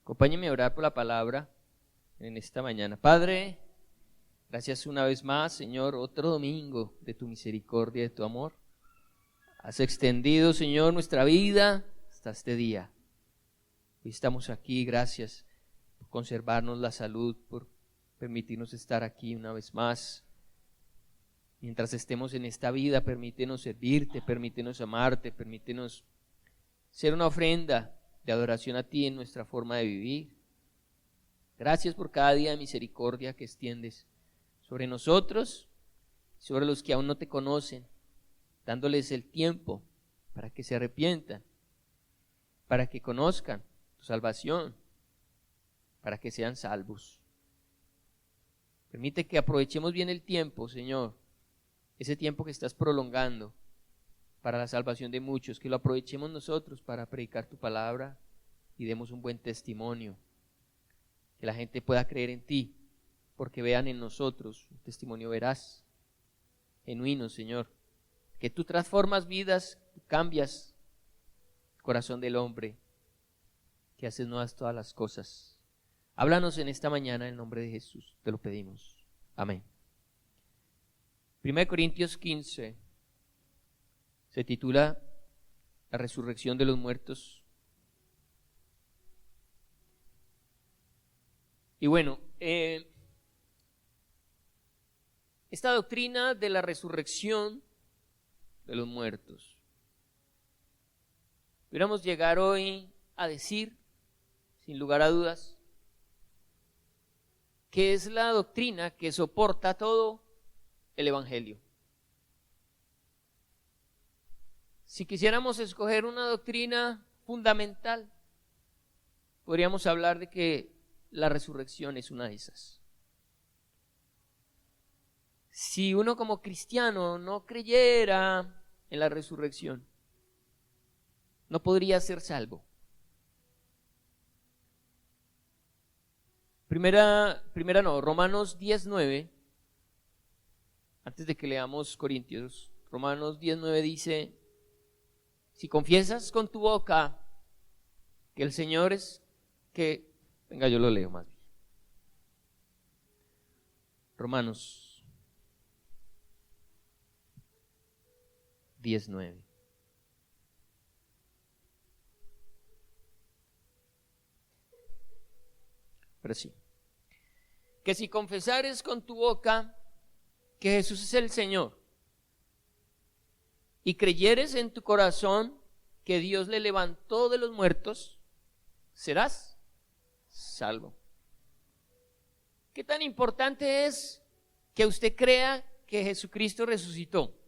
Acompáñeme a orar por la palabra en esta mañana. Padre, gracias una vez más, Señor, otro domingo de tu misericordia y de tu amor. Has extendido, Señor, nuestra vida hasta este día. Hoy estamos aquí, gracias por conservarnos la salud, por permitirnos estar aquí una vez más. Mientras estemos en esta vida, permítenos servirte, permítenos amarte, permítenos ser una ofrenda de adoración a ti en nuestra forma de vivir. Gracias por cada día de misericordia que extiendes sobre nosotros, sobre los que aún no te conocen, dándoles el tiempo para que se arrepientan, para que conozcan tu salvación, para que sean salvos. Permite que aprovechemos bien el tiempo, Señor, ese tiempo que estás prolongando para la salvación de muchos, que lo aprovechemos nosotros para predicar tu palabra y demos un buen testimonio, que la gente pueda creer en ti, porque vean en nosotros un testimonio veraz, genuino, Señor, que tú transformas vidas, tú cambias el corazón del hombre, que haces nuevas todas las cosas. Háblanos en esta mañana en el nombre de Jesús, te lo pedimos. Amén. 1 Corintios 15 se titula La resurrección de los muertos. Y bueno, esta doctrina de la resurrección de los muertos, pudiéramos llegar hoy a decir, sin lugar a dudas, que es la doctrina que soporta todo el Evangelio. Si quisiéramos escoger una doctrina fundamental, podríamos hablar de que la resurrección es una de esas. Si uno como cristiano no creyera en la resurrección, no podría ser salvo. Romanos 10:9, antes de que leamos Corintios, Romanos 10:9 dice: si confiesas con tu boca que el Señor es, yo lo leo más bien. Romanos 10:9. Pero sí, que si confesares con tu boca que Jesús es el Señor y creyeres en tu corazón que Dios le levantó de los muertos, serás salvo. ¿Qué tan importante es que usted crea que Jesucristo resucitó?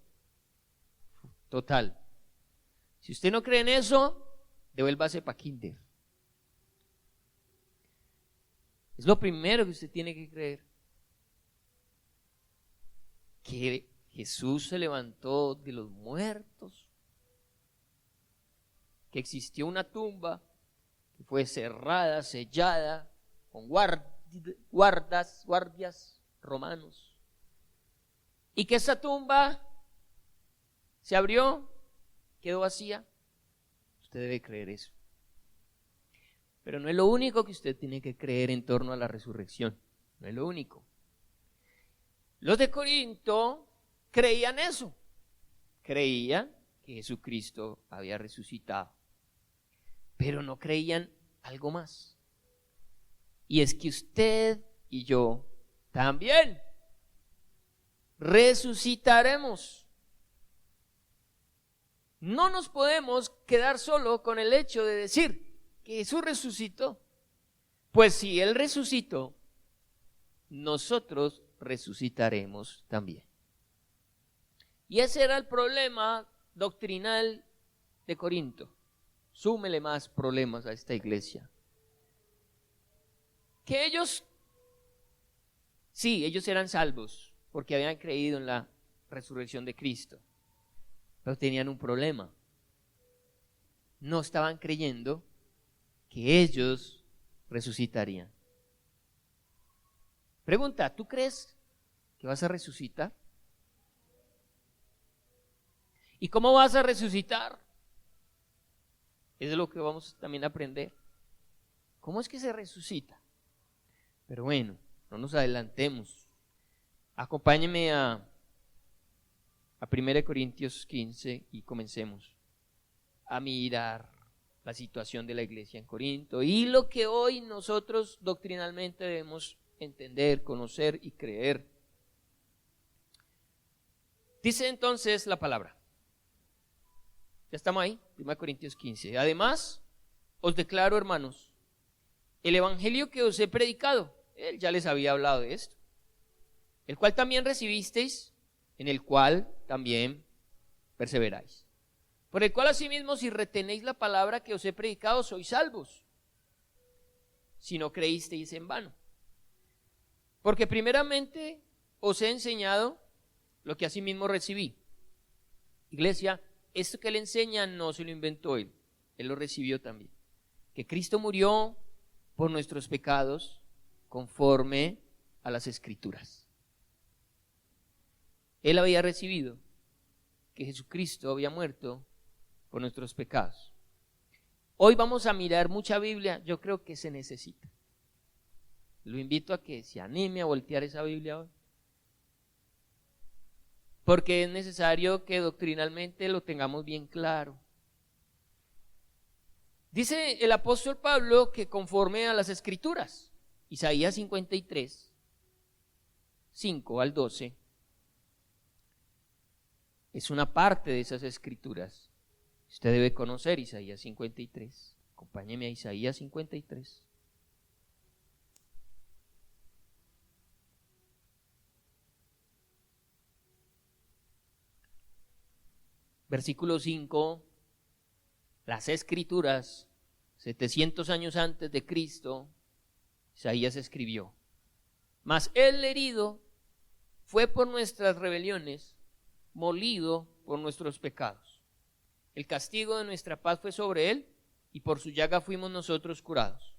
Total. Si usted no cree en eso, devuélvase para kinder. Es lo primero que usted tiene que creer. Que Jesús se levantó de los muertos, que existió una tumba que fue cerrada, sellada, con guardias romanos, y que esa tumba se abrió, quedó vacía. Usted debe creer eso. Pero no es lo único que usted tiene que creer en torno a la resurrección, no es lo único. Los de Corinto creían eso, creían que Jesucristo había resucitado, pero no creían algo más. Y es que usted y yo también resucitaremos. No nos podemos quedar solo con el hecho de decir que Jesús resucitó. Pues si Él resucitó, nosotros resucitaremos también. Y ese era el problema doctrinal de Corinto. Súmele más problemas a esta iglesia. Que ellos eran salvos porque habían creído en la resurrección de Cristo, pero tenían un problema. No estaban creyendo que ellos resucitarían. Pregunta, ¿tú crees que vas a resucitar? ¿Y cómo vas a resucitar? Es lo que vamos también a aprender. ¿Cómo es que se resucita? Pero bueno, no nos adelantemos. Acompáñenme a 1 Corintios 15 y comencemos a mirar la situación de la iglesia en Corinto y lo que hoy nosotros doctrinalmente debemos entender, conocer y creer. Dice entonces la palabra. Ya estamos ahí, 1 Corintios 15. Además, os declaro, hermanos, el evangelio que os he predicado, él ya les había hablado de esto, el cual también recibisteis, en el cual también perseveráis. Por el cual asimismo, si retenéis la palabra que os he predicado, sois salvos, si no creísteis en vano. Porque primeramente os he enseñado lo que asimismo recibí. Iglesia, esto que él enseña no se lo inventó él lo recibió también. Que Cristo murió por nuestros pecados conforme a las Escrituras. Él había recibido que Jesucristo había muerto por nuestros pecados. Hoy vamos a mirar mucha Biblia, yo creo que se necesita. Lo invito a que se anime a voltear esa Biblia hoy. Porque es necesario que doctrinalmente lo tengamos bien claro. Dice el apóstol Pablo que conforme a las Escrituras, Isaías 53, 5 al 12, es una parte de esas Escrituras. Usted debe conocer Isaías 53. Acompáñeme a Isaías 53. Versículo 5, las Escrituras, 700 años antes de Cristo, Isaías escribió: mas él herido fue por nuestras rebeliones, molido por nuestros pecados. El castigo de nuestra paz fue sobre él, y por su llaga fuimos nosotros curados.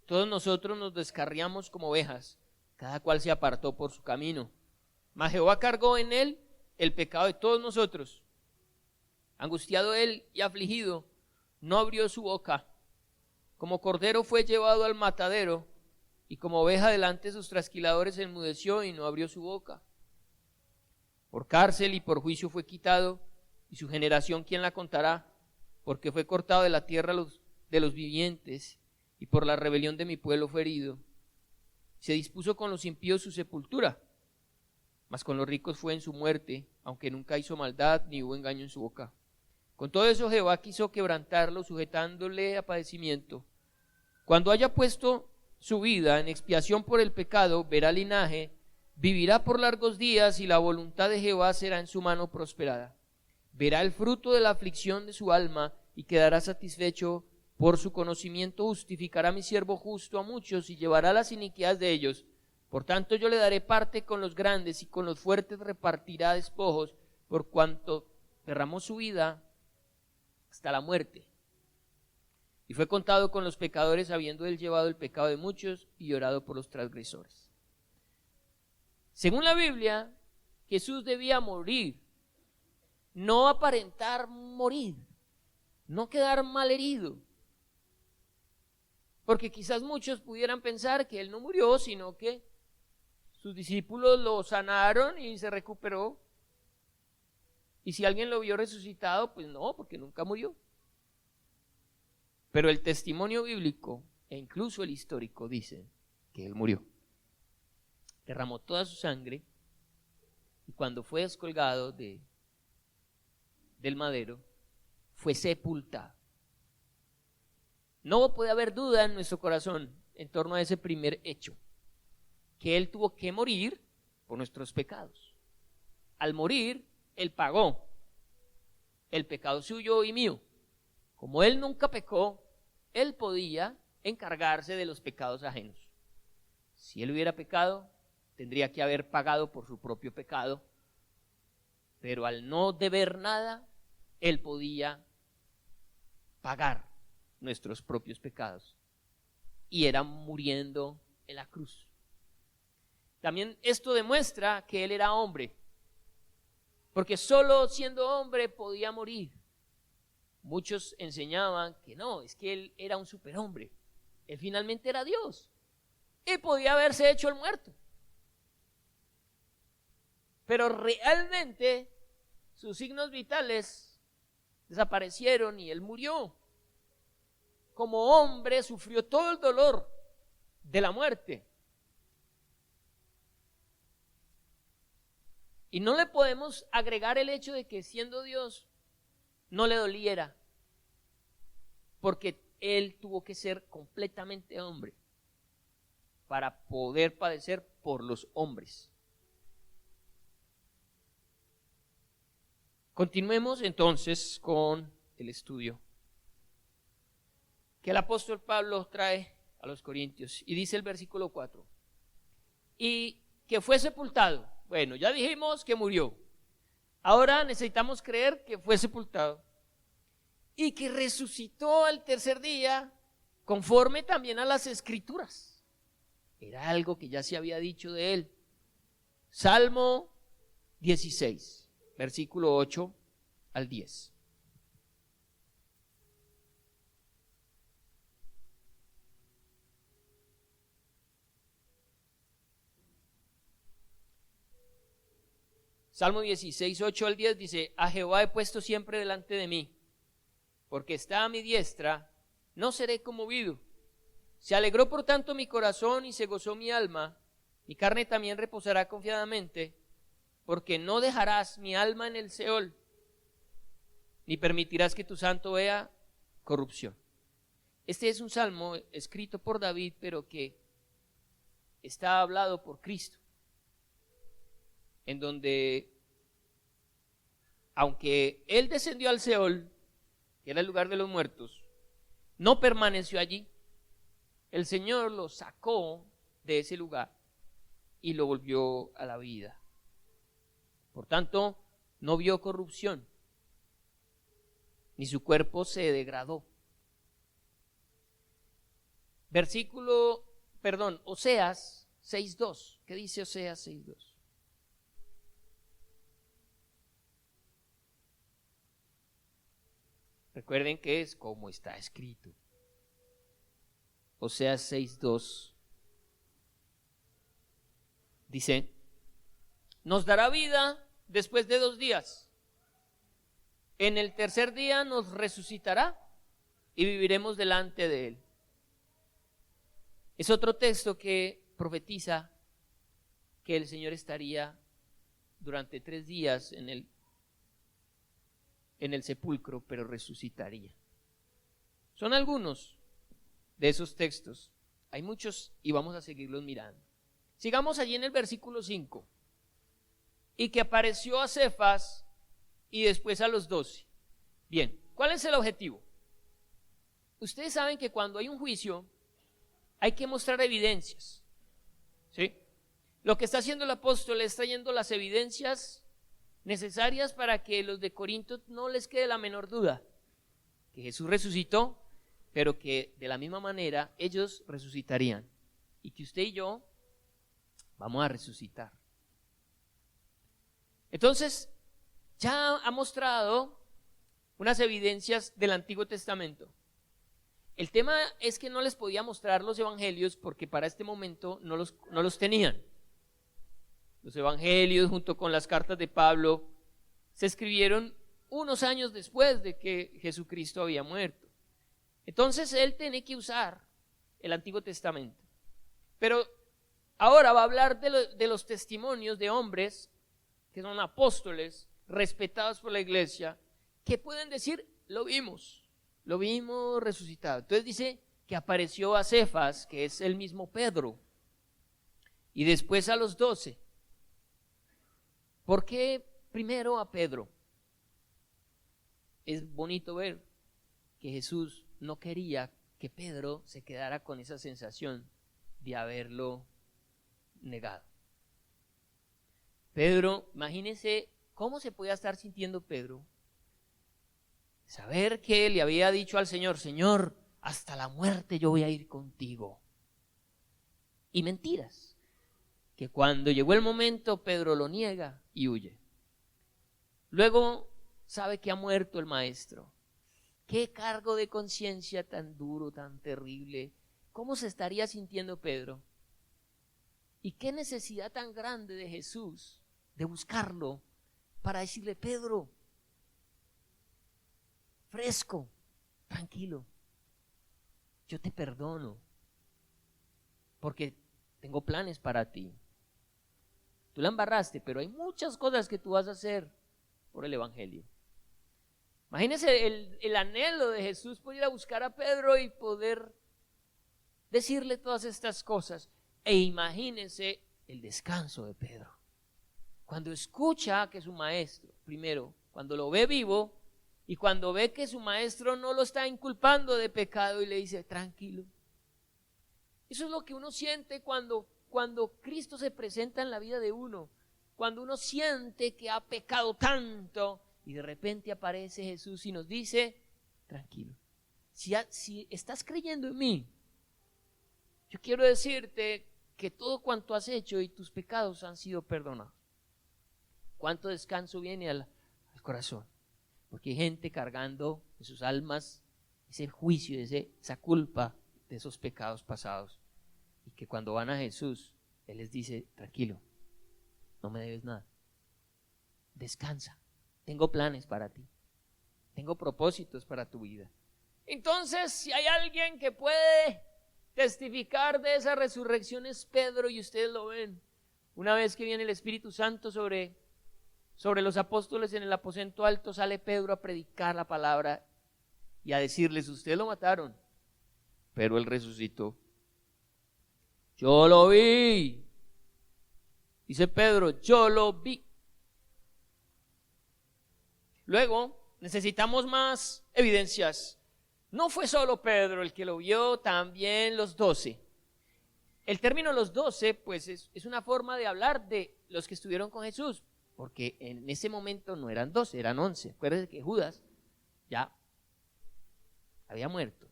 Todos nosotros nos descarriamos como ovejas, cada cual se apartó por su camino. Mas Jehová cargó en él el pecado de todos nosotros. Angustiado él y afligido, no abrió su boca. Como cordero fue llevado al matadero, y como oveja delante de sus trasquiladores enmudeció y no abrió su boca. Por cárcel y por juicio fue quitado, y su generación ¿quién la contará? Porque fue cortado de la tierra de los vivientes, y por la rebelión de mi pueblo fue herido. Se dispuso con los impíos su sepultura, mas con los ricos fue en su muerte, aunque nunca hizo maldad ni hubo engaño en su boca. Con todo eso Jehová quiso quebrantarlo, sujetándole a padecimiento. Cuando haya puesto su vida en expiación por el pecado, verá linaje, vivirá por largos días, y la voluntad de Jehová será en su mano prosperada. Verá el fruto de la aflicción de su alma, y quedará satisfecho. Por su conocimiento justificará a mi siervo justo a muchos, y llevará las iniquidades de ellos. Por tanto yo le daré parte con los grandes, y con los fuertes repartirá despojos, por cuanto derramó su vida hasta la muerte. Y fue contado con los pecadores, habiendo él llevado el pecado de muchos y llorado por los transgresores. Según la Biblia, Jesús debía morir, no aparentar morir, no quedar malherido. Porque quizás muchos pudieran pensar que él no murió, sino que sus discípulos lo sanaron y se recuperó. Y si alguien lo vio resucitado, pues no, porque nunca murió. Pero el testimonio bíblico e incluso el histórico dice que él murió. Derramó toda su sangre, y cuando fue descolgado del madero, fue sepultado. No puede haber duda en nuestro corazón en torno a ese primer hecho, que él tuvo que morir por nuestros pecados. Al morir, él pagó el pecado suyo y mío. Como él nunca pecó, él podía encargarse de los pecados ajenos. Si él hubiera pecado, tendría que haber pagado por su propio pecado, pero al no deber nada, él podía pagar nuestros propios pecados, y era muriendo en la cruz. También esto demuestra que él era hombre, porque solo siendo hombre podía morir. Muchos enseñaban que no, es que él era un superhombre, Él finalmente era Dios y podía haberse hecho el muerto. Pero realmente sus signos vitales desaparecieron y él murió. Como hombre sufrió todo el dolor de la muerte. Y no le podemos agregar el hecho de que siendo Dios no le doliera, porque él tuvo que ser completamente hombre para poder padecer por los hombres. Continuemos entonces con el estudio que el apóstol Pablo trae a los Corintios. Y dice el versículo 4. Y que fue sepultado. Bueno, ya dijimos que murió. Ahora necesitamos creer que fue sepultado. Y que resucitó al tercer día conforme también a las Escrituras. Era algo que ya se había dicho de él. Salmo 16, versículo 8 al 10. Salmo 16, 8 al 10 dice: a Jehová he puesto siempre delante de mí, porque está a mi diestra, no seré conmovido. Se alegró por tanto mi corazón y se gozó mi alma, mi carne también reposará confiadamente, porque no dejarás mi alma en el Seol, ni permitirás que tu santo vea corrupción. Este es un salmo escrito por David, pero que está hablado por Cristo, en donde, aunque él descendió al Seol, que era el lugar de los muertos, no permaneció allí. El Señor lo sacó de ese lugar y lo volvió a la vida. Por tanto, no vio corrupción, ni su cuerpo se degradó. Oseas 6:2. ¿Qué dice Oseas 6:2? Recuerden que es como está escrito. Oseas 6:2 dice: nos dará vida después de 2 días. En el tercer día nos resucitará y viviremos delante de él. Es otro texto que profetiza que el Señor estaría durante 3 días en el sepulcro, pero resucitaría. Son algunos de esos textos. Hay muchos y vamos a seguirlos mirando. Sigamos allí en el versículo 5. Y que apareció a Cefas y después a los 12. Bien, ¿cuál es el objetivo? Ustedes saben que cuando hay un juicio hay que mostrar evidencias, ¿sí? Lo que está haciendo el apóstol es trayendo las evidencias necesarias para que los de Corinto no les quede la menor duda que Jesús resucitó, pero que de la misma manera ellos resucitarían y que usted y yo vamos a resucitar. Entonces, ya ha mostrado unas evidencias del Antiguo Testamento. El tema es que no les podía mostrar los evangelios porque para este momento no los tenían. Los evangelios, junto con las cartas de Pablo, se escribieron unos años después de que Jesucristo había muerto. Entonces él tiene que usar el Antiguo Testamento. Pero ahora va a hablar de los testimonios de hombres que son apóstoles, respetados por la iglesia, que pueden decir: lo vimos resucitado. Entonces dice que apareció a Cefas, que es el mismo Pedro, y después a los 12. ¿Por qué primero a Pedro? Es bonito ver que Jesús no quería que Pedro se quedara con esa sensación de haberlo negado. Pedro, imagínense cómo se podía estar sintiendo Pedro. Saber que le había dicho al Señor: Señor, hasta la muerte yo voy a ir contigo. Y mentiras. Que cuando llegó el momento, Pedro lo niega y huye. Luego sabe que ha muerto el maestro. Qué cargo de conciencia tan duro, tan terrible, ¿Cómo se estaría sintiendo Pedro? ¿Y qué necesidad tan grande de Jesús de buscarlo para decirle: Pedro, fresco, tranquilo, yo te perdono porque tengo planes para ti. Tú la embarraste, pero hay muchas cosas que tú vas a hacer por el Evangelio. Imagínense el anhelo de Jesús por ir a buscar a Pedro y poder decirle todas estas cosas. E imagínense el descanso de Pedro. Cuando escucha que su maestro, primero, cuando lo ve vivo y cuando ve que su maestro no lo está inculpando de pecado y le dice: tranquilo. Eso es lo que uno siente cuando Cristo se presenta en la vida de uno. Cuando uno siente que ha pecado tanto y de repente aparece Jesús y nos dice: tranquilo. Si estás creyendo en mí, yo quiero decirte que todo cuanto has hecho y tus pecados han sido perdonados. ¿Cuánto descanso viene al corazón? Porque hay gente cargando en sus almas ese juicio, esa culpa de esos pecados pasados. Y que cuando van a Jesús, Él les dice: tranquilo, no me debes nada. Descansa, tengo planes para ti. Tengo propósitos para tu vida. Entonces, si hay alguien que puede testificar de esa resurrección, es Pedro, y ustedes lo ven. Una vez que viene el Espíritu Santo sobre los apóstoles en el aposento alto, sale Pedro a predicar la palabra y a decirles: ustedes lo mataron, pero Él resucitó. Yo lo vi. Dice Pedro: yo lo vi. Luego necesitamos más evidencias. No fue solo Pedro el que lo vio, también los 12. El término los 12 pues es una forma de hablar de los que estuvieron con Jesús, porque en ese momento no eran 12, eran 11. Acuérdense que Judas ya había muerto.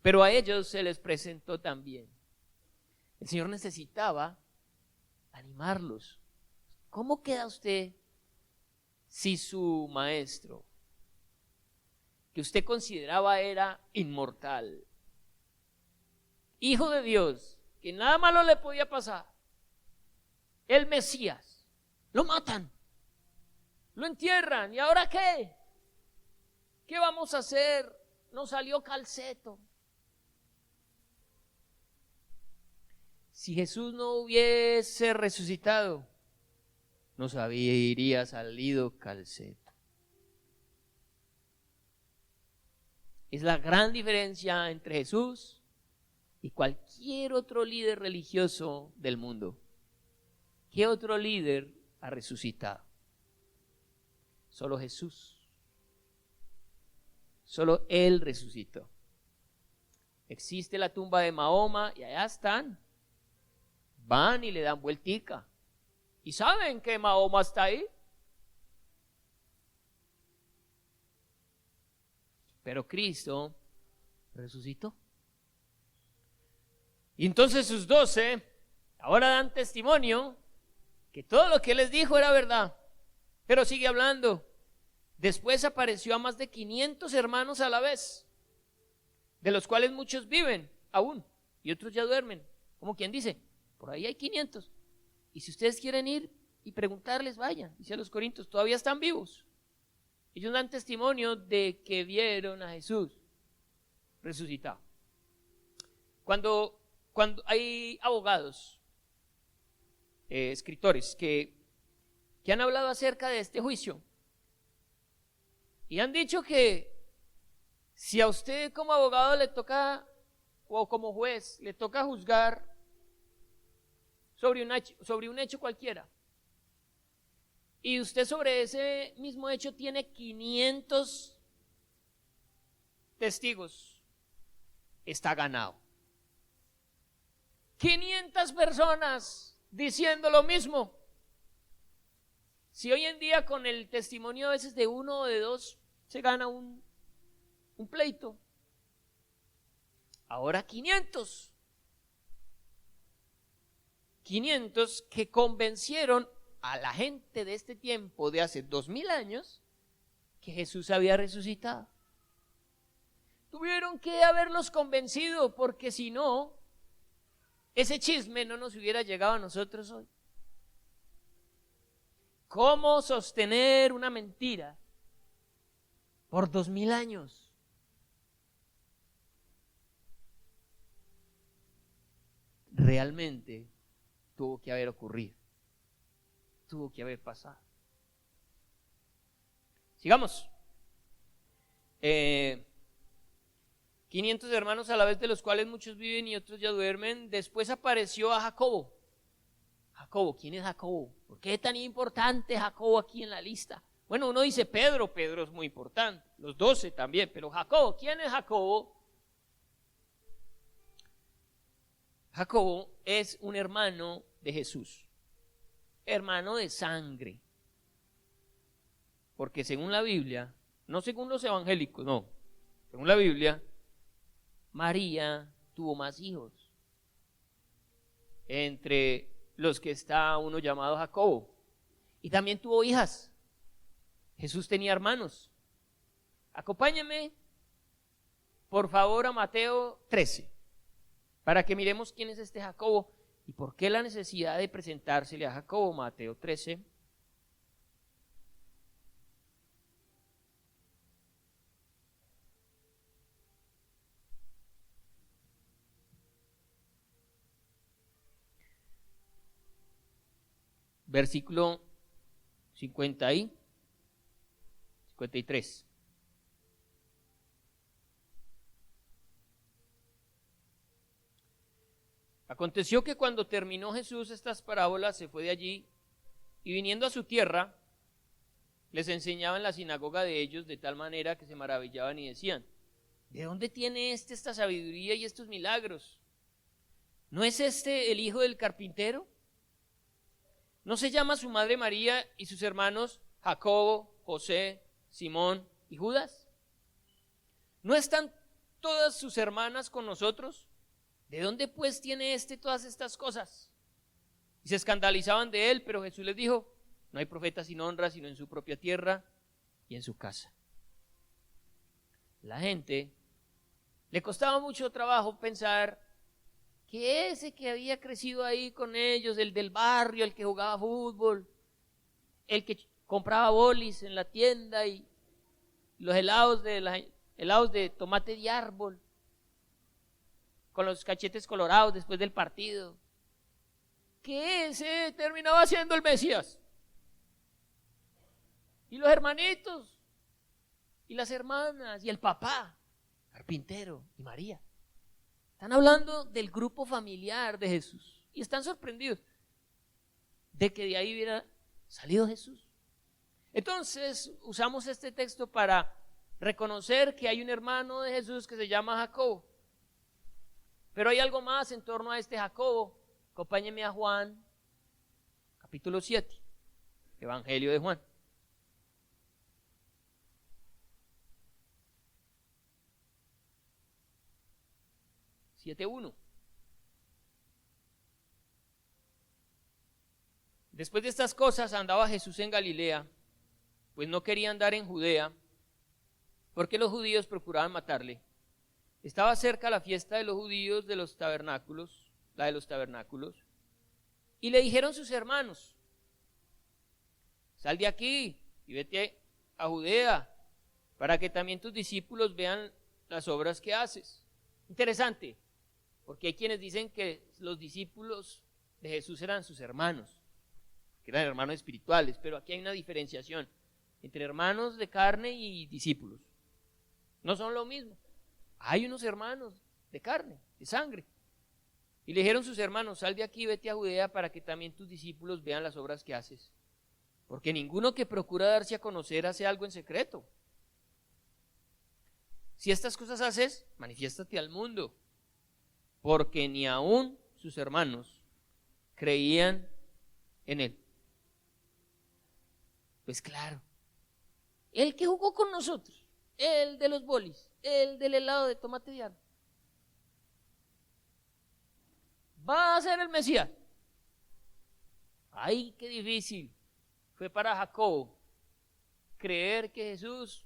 Pero a ellos se les presentó también. El Señor necesitaba animarlos. ¿Cómo queda usted si su maestro, que usted consideraba era inmortal, Hijo de Dios, que nada malo le podía pasar, el Mesías, lo matan, lo entierran? ¿Y ahora qué? ¿Qué vamos a hacer? Nos salió calceto. Si Jesús no hubiese resucitado, nos habría salido calceto. Es la gran diferencia entre Jesús y cualquier otro líder religioso del mundo. ¿Qué otro líder ha resucitado? Solo Jesús. Solo Él resucitó. Existe la tumba de Mahoma y allá están. Van y le dan vueltica. ¿Y saben que Mahoma está ahí? Pero Cristo resucitó. Y entonces sus 12 ahora dan testimonio que todo lo que Él les dijo era verdad. Pero sigue hablando. Después apareció a más de 500 hermanos a la vez, de los cuales muchos viven aún y otros ya duermen. Como quien dice: por ahí hay 500. Y si ustedes quieren ir y preguntarles, vayan. Dice a los corintios: todavía están vivos. Ellos dan testimonio de que vieron a Jesús resucitado. Cuando hay abogados, escritores que han hablado acerca de este juicio y han dicho que si a usted como abogado le toca, o como juez, le toca juzgar sobre un hecho cualquiera, y usted sobre ese mismo hecho tiene 500 testigos, está ganado. 500 personas diciendo lo mismo. Si hoy en día con el testimonio a veces de uno o de dos se gana un pleito, ahora 500 que convencieron a la gente de este tiempo, de hace 2000 años, que Jesús había resucitado. Tuvieron que haberlos convencido, porque si no, ese chisme no nos hubiera llegado a nosotros hoy. ¿Cómo sostener una mentira por 2000 años? Realmente tuvo que haber ocurrido, tuvo que haber pasado. Sigamos. 500 hermanos a la vez, de los cuales muchos viven y otros ya duermen. Después apareció a Jacobo. Jacobo, ¿quién es Jacobo? ¿Por qué es tan importante Jacobo aquí en la lista? Bueno, uno dice Pedro, Pedro es muy importante, los 12 también, pero Jacobo, ¿quién es Jacobo? Jacobo es un hermano de Jesús, hermano de sangre, porque según la Biblia, no según los evangélicos, no, según la Biblia, María tuvo más hijos entre los que está uno llamado Jacobo, y también tuvo hijas. Jesús tenía hermanos. Acompáñenme, por favor, a Mateo 13, para que miremos quién es este Jacobo y por qué la necesidad de presentársele a Jacobo. Mateo 13. Versículo 53. Aconteció que cuando terminó Jesús estas parábolas, se fue de allí y viniendo a su tierra, les enseñaba en la sinagoga de ellos de tal manera que se maravillaban y decían: ¿de dónde tiene esta sabiduría y estos milagros? ¿No es este el hijo del carpintero? ¿No se llama su madre María y sus hermanos Jacobo, José, Simón y Judas? ¿No están todas sus hermanas con nosotros? ¿De dónde pues tiene todas estas cosas? Y se escandalizaban de él, pero Jesús les dijo: no hay profeta sin honra, sino en su propia tierra y en su casa. La gente le costaba mucho trabajo pensar que ese que había crecido ahí con ellos, el del barrio, el que jugaba fútbol, el que compraba bolis en la tienda y los helados de tomate de árbol, con los cachetes colorados después del partido, que ese terminaba siendo el Mesías. Y los hermanitos, y las hermanas, y el papá, carpintero, y María. Están hablando del grupo familiar de Jesús y están sorprendidos de que de ahí hubiera salido Jesús. Entonces usamos este texto para reconocer que hay un hermano de Jesús que se llama Jacobo. Pero hay algo más en torno a este Jacobo. Acompáñenme a Juan, capítulo 7, Evangelio de Juan. Después de estas cosas andaba Jesús en Galilea, pues no quería andar en Judea, porque los judíos procuraban matarle. Estaba cerca la fiesta de los judíos de los tabernáculos, la de los tabernáculos, y le dijeron sus hermanos: sal de aquí y vete a Judea, para que también tus discípulos vean las obras que haces. Interesante, porque hay quienes dicen que los discípulos de Jesús eran sus hermanos, que eran hermanos espirituales, pero aquí hay una diferenciación entre hermanos de carne y discípulos. No son lo mismo. Hay unos hermanos de carne, de sangre. Y le dijeron sus hermanos: sal de aquí, vete a Judea, para que también tus discípulos vean las obras que haces. Porque ninguno que procura darse a conocer hace algo en secreto. Si estas cosas haces, manifiéstate al mundo. Porque ni aún sus hermanos creían en él. Pues claro, el que jugó con nosotros, el de los bolis, el del helado de tomate de árbol, va a ser el Mesías. Ay, qué difícil fue para Jacobo creer que Jesús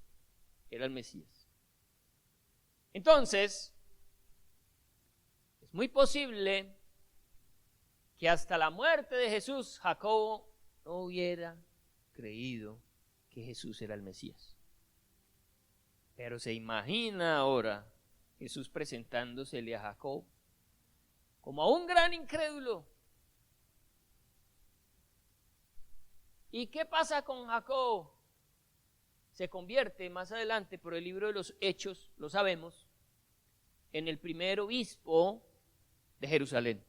era el Mesías. Entonces, es muy posible que hasta la muerte de Jesús, Jacobo no hubiera creído que Jesús era el Mesías. Pero se imagina ahora Jesús presentándosele a Jacob como a un gran incrédulo. ¿Y qué pasa con Jacob? Se convierte más adelante, por el libro de los Hechos, lo sabemos, en el primer obispo de Jerusalén.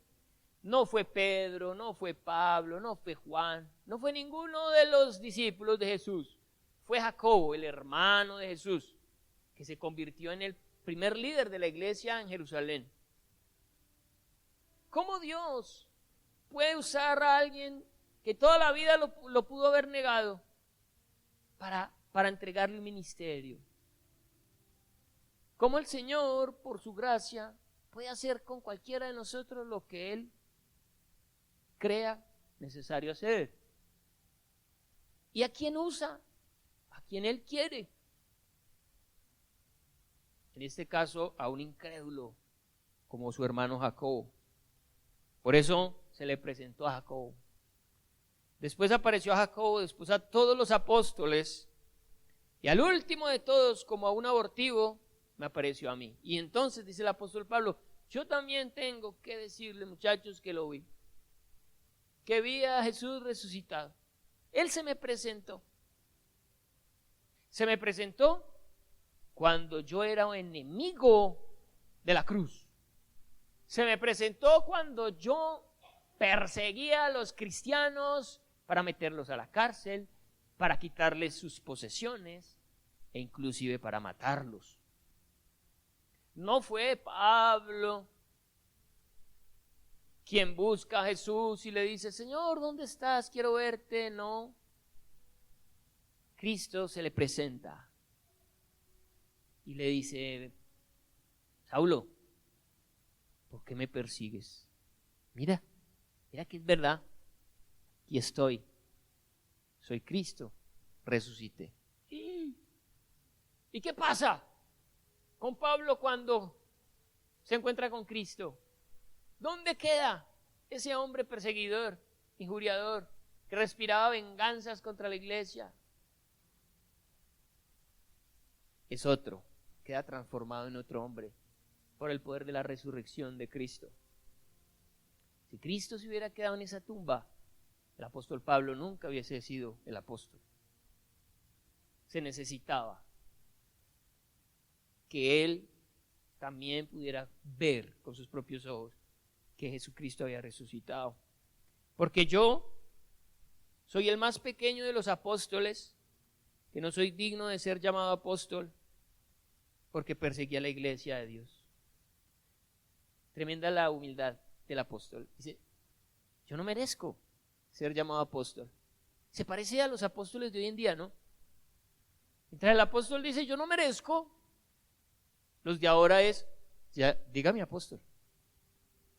No fue Pedro, no fue Pablo, no fue Juan, no fue ninguno de los discípulos de Jesús. Fue Jacobo, el hermano de Jesús, que se convirtió en el primer líder de la iglesia en Jerusalén. ¿Cómo Dios puede usar a alguien que toda la vida lo pudo haber negado para entregarle un ministerio? ¿Cómo el Señor, por su gracia, puede hacer con cualquiera de nosotros lo que Él crea necesario hacer? ¿Y a quién usa? A quien Él quiere. En este caso, a un incrédulo como su hermano Jacobo. Por eso se le presentó a Jacobo. Después apareció a Jacobo, después a todos los apóstoles, y al último de todos, como a un abortivo, me apareció a mí. Y entonces dice el apóstol Pablo, yo también tengo que decirle, muchachos, que lo vi. Que vi a Jesús resucitado. Él se me presentó. Se me presentó cuando yo era un enemigo de la cruz. Se me presentó cuando yo perseguía a los cristianos para meterlos a la cárcel, para quitarles sus posesiones e inclusive para matarlos. No fue Pablo quien busca a Jesús y le dice, Señor, ¿dónde estás? Quiero verte. No. Cristo se le presenta y le dice, Saulo, ¿por qué me persigues? Mira que es verdad. Aquí estoy. Soy Cristo. Resucité. ¿Y qué pasa con Pablo cuando se encuentra con Cristo? ¿Dónde queda ese hombre perseguidor, injuriador, que respiraba venganzas contra la iglesia? Es otro, queda transformado en otro hombre por el poder de la resurrección de Cristo. Si Cristo se hubiera quedado en esa tumba, el apóstol Pablo nunca hubiese sido el apóstol. Se necesitaba que él también pudiera ver con sus propios ojos que Jesucristo había resucitado. Porque yo soy el más pequeño de los apóstoles, que no soy digno de ser llamado apóstol, porque perseguía la iglesia de Dios. Tremenda la humildad del apóstol. Dice, yo no merezco ser llamado apóstol. Se parece a los apóstoles de hoy en día, ¿no? Mientras el apóstol dice, yo no merezco, los de ahora es, ya, dígame apóstol.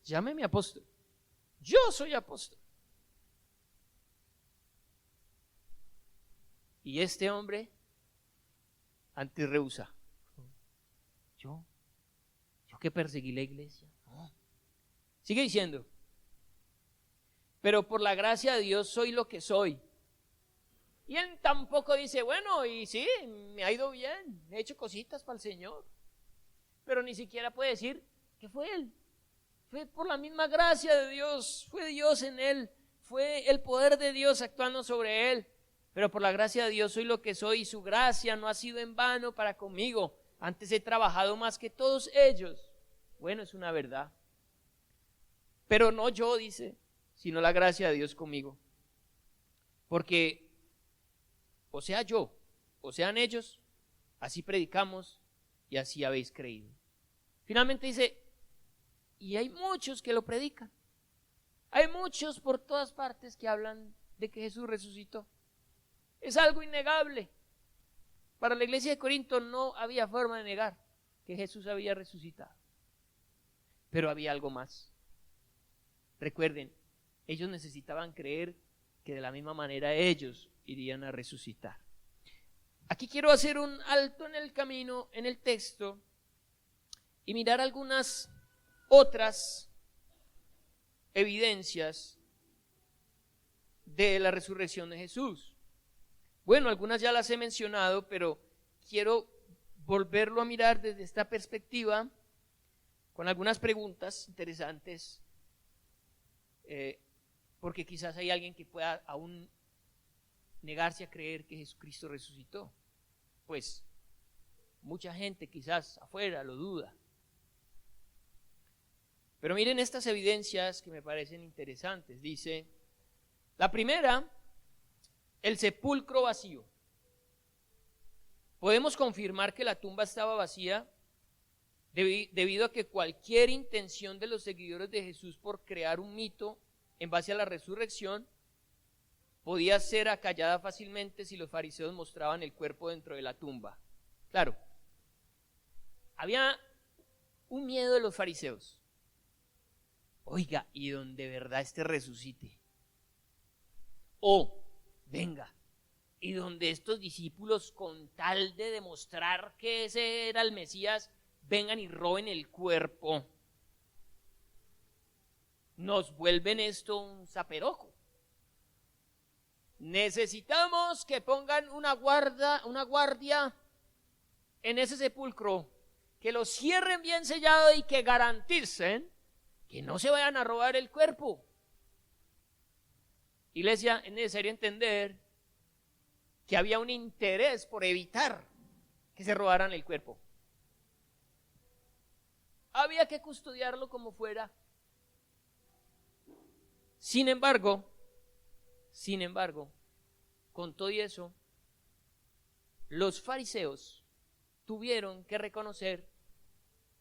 Llámeme apóstol. Yo soy apóstol. Y este hombre antes rehúsa. Yo que perseguí la iglesia. No. Sigue diciendo. Pero por la gracia de Dios soy lo que soy. Y él tampoco dice, bueno, y sí, me ha ido bien, he hecho cositas para el Señor. Pero ni siquiera puede decir que fue él. Fue por la misma gracia de Dios, fue Dios en él, fue el poder de Dios actuando sobre él. Pero por la gracia de Dios soy lo que soy y su gracia no ha sido en vano para conmigo. Antes he trabajado más que todos ellos. Bueno, es una verdad. Pero no yo, dice, sino la gracia de Dios conmigo. Porque o sea yo, o sean ellos, así predicamos y así habéis creído. Finalmente dice, y hay muchos que lo predican. Hay muchos por todas partes que hablan de que Jesús resucitó. Es algo innegable. Para la iglesia de Corinto no había forma de negar que Jesús había resucitado. Pero había algo más. Recuerden, ellos necesitaban creer que de la misma manera ellos irían a resucitar. Aquí quiero hacer un alto en el camino, en el texto, y mirar algunas otras evidencias de la resurrección de Jesús. Bueno, algunas ya las he mencionado, pero quiero volverlo a mirar desde esta perspectiva con algunas preguntas interesantes, porque quizás hay alguien que pueda aún negarse a creer que Jesucristo resucitó. Pues mucha gente quizás afuera lo duda. Pero miren estas evidencias que me parecen interesantes. Dice, la primera, el sepulcro vacío. Podemos confirmar que la tumba estaba vacía debido a que cualquier intención de los seguidores de Jesús por crear un mito en base a la resurrección podía ser acallada fácilmente si los fariseos mostraban el cuerpo dentro de la tumba. Claro, había un miedo de los fariseos. Oiga, y donde verdad resucite. O, venga, y donde estos discípulos, con tal de demostrar que ese era el Mesías, vengan y roben el cuerpo, nos vuelven esto un zaperoco. Necesitamos que pongan una guardia en ese sepulcro, que lo cierren bien sellado y que garanticen que no se vayan a robar el cuerpo. Iglesia, es necesario entender que había un interés por evitar que se robaran el cuerpo. Había que custodiarlo como fuera. Sin embargo, con todo y eso, los fariseos tuvieron que reconocer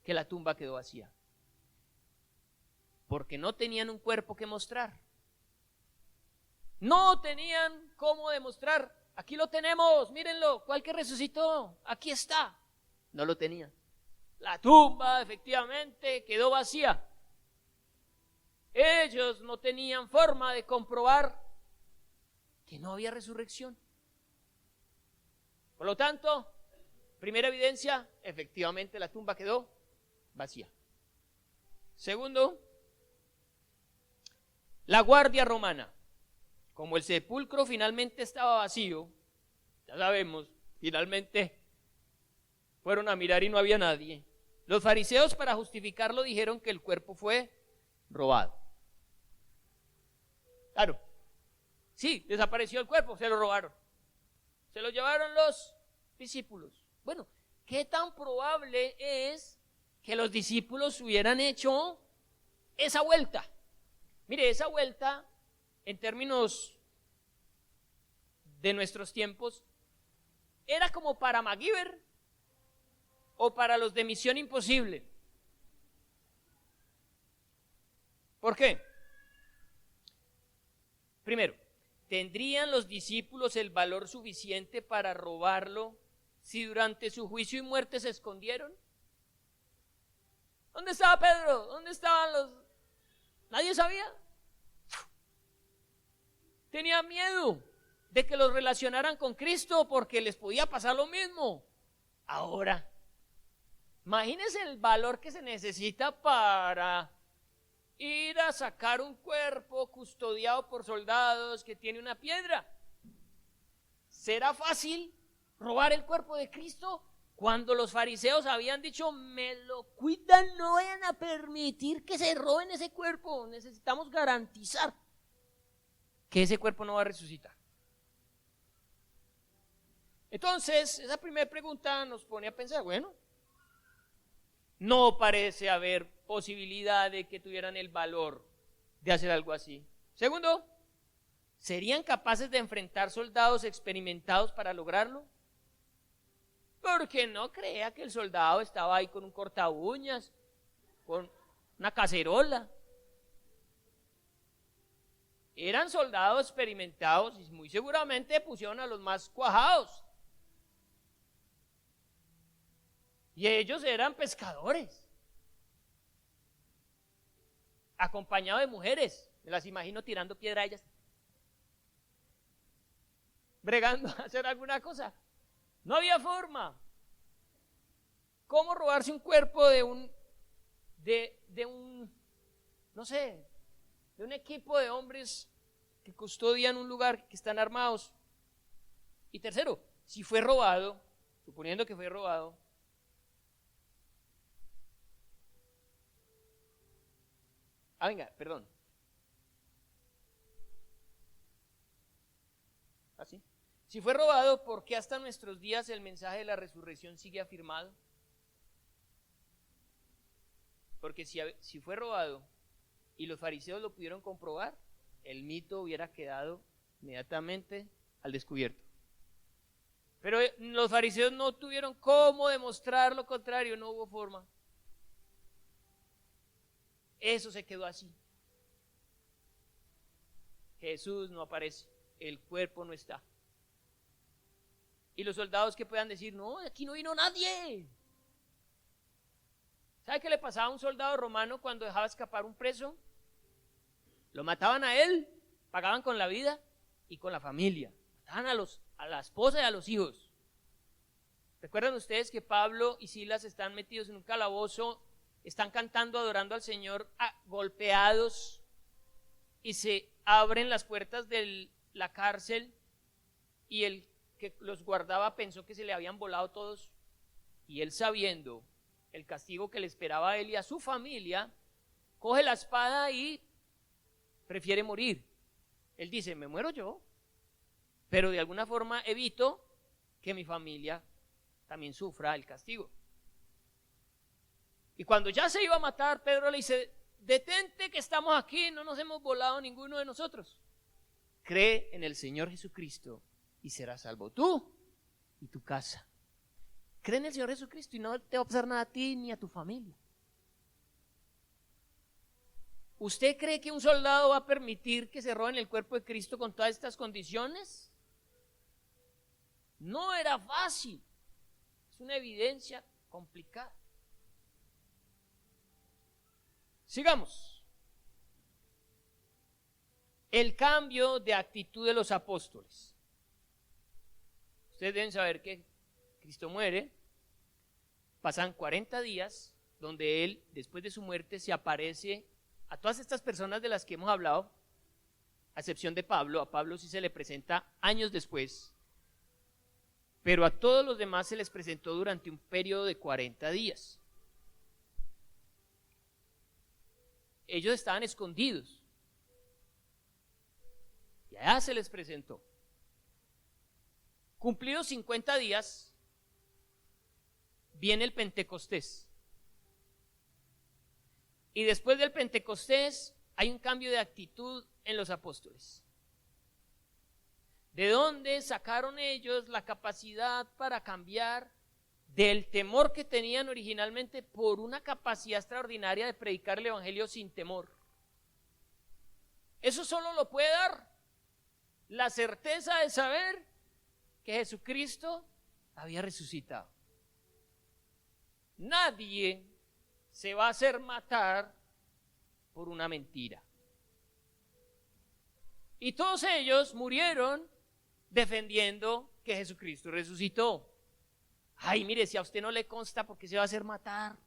que la tumba quedó vacía, porque no tenían un cuerpo que mostrar. No tenían cómo demostrar, aquí lo tenemos, mírenlo, ¿cuál que resucitó? Aquí está. No lo tenían. La tumba efectivamente quedó vacía. Ellos no tenían forma de comprobar que no había resurrección. Por lo tanto, primera evidencia, efectivamente la tumba quedó vacía. Segundo, la guardia romana. Como el sepulcro finalmente estaba vacío, ya sabemos, finalmente fueron a mirar y no había nadie. Los fariseos, para justificarlo, dijeron que el cuerpo fue robado. Claro, sí, desapareció el cuerpo, se lo robaron. Se lo llevaron los discípulos. Bueno, ¿qué tan probable es que los discípulos hubieran hecho esa vuelta? Mire, esa vuelta, en términos de nuestros tiempos, era como para MacGyver o para los de Misión Imposible. ¿Por qué? Primero, ¿tendrían los discípulos el valor suficiente para robarlo si durante su juicio y muerte se escondieron? ¿Dónde estaba Pedro? ¿Dónde estaban los...? Nadie sabía. Tenía miedo de que los relacionaran con Cristo porque les podía pasar lo mismo. Ahora, imagínense el valor que se necesita para ir a sacar un cuerpo custodiado por soldados que tiene una piedra. ¿Será fácil robar el cuerpo de Cristo? Cuando los fariseos habían dicho, me lo cuidan, no vayan a permitir que se roben ese cuerpo. Necesitamos garantizar que ese cuerpo no va a resucitar. Entonces, esa primera pregunta nos pone a pensar, bueno, no parece haber posibilidad de que tuvieran el valor de hacer algo así. Segundo, ¿serían capaces de enfrentar soldados experimentados para lograrlo? Porque no crea que el soldado estaba ahí con un corta uñas, con una cacerola. Eran soldados experimentados y muy seguramente pusieron a los más cuajados. Y ellos eran pescadores, acompañados de mujeres. Me las imagino tirando piedra a ellas, bregando a hacer alguna cosa. No había forma. ¿Cómo robarse un cuerpo de un, no sé, de un equipo de hombres que custodian un lugar, que están armados? Y tercero, si fue robado, suponiendo que fue robado, venga, perdón. ¿Así? Si fue robado, ¿por qué hasta nuestros días el mensaje de la resurrección sigue afirmado? Porque si fue robado y los fariseos lo pudieron comprobar, el mito hubiera quedado inmediatamente al descubierto. Pero los fariseos no tuvieron cómo demostrar lo contrario, no hubo forma. Eso se quedó así. Jesús no aparece, el cuerpo no está. Y los soldados que puedan decir, no, aquí no vino nadie. ¿Sabe qué le pasaba a un soldado romano cuando dejaba escapar un preso? Lo mataban a él, pagaban con la vida y con la familia. Mataban a la esposa y a los hijos. ¿Recuerdan ustedes que Pablo y Silas están metidos en un calabozo, están cantando, adorando al Señor, golpeados, y se abren las puertas de la cárcel y el que los guardaba pensó que se le habían volado todos, y él, sabiendo el castigo que le esperaba a él y a su familia, coge la espada y prefiere morir. Él dice, me muero yo, pero de alguna forma evito que mi familia también sufra el castigo. Y cuando ya se iba a matar, Pedro le dice, detente que estamos aquí, no nos hemos volado ninguno de nosotros. Cree en el Señor Jesucristo y serás salvo tú y tu casa. Cree en el Señor Jesucristo y no te va a pasar nada a ti ni a tu familia. ¿Usted cree que un soldado va a permitir que se roben el cuerpo de Cristo con todas estas condiciones? No era fácil. Es una evidencia complicada. Sigamos. El cambio de actitud de los apóstoles. Ustedes deben saber que Cristo muere, pasan 40 días donde Él, después de su muerte, se aparece a todas estas personas de las que hemos hablado, a excepción de Pablo. A Pablo sí se le presenta años después, pero a todos los demás se les presentó durante un periodo de 40 días. Ellos estaban escondidos y allá se les presentó. Cumplidos 50 días, viene el Pentecostés. Y después del Pentecostés hay un cambio de actitud en los apóstoles. ¿De dónde sacaron ellos la capacidad para cambiar del temor que tenían originalmente por una capacidad extraordinaria de predicar el evangelio sin temor? Eso solo lo puede dar la certeza de saber que Jesucristo había resucitado. Nadie se va a hacer matar por una mentira. Y todos ellos murieron defendiendo que Jesucristo resucitó. Ay, mire, si a usted no le consta, ¿por qué se va a hacer matar?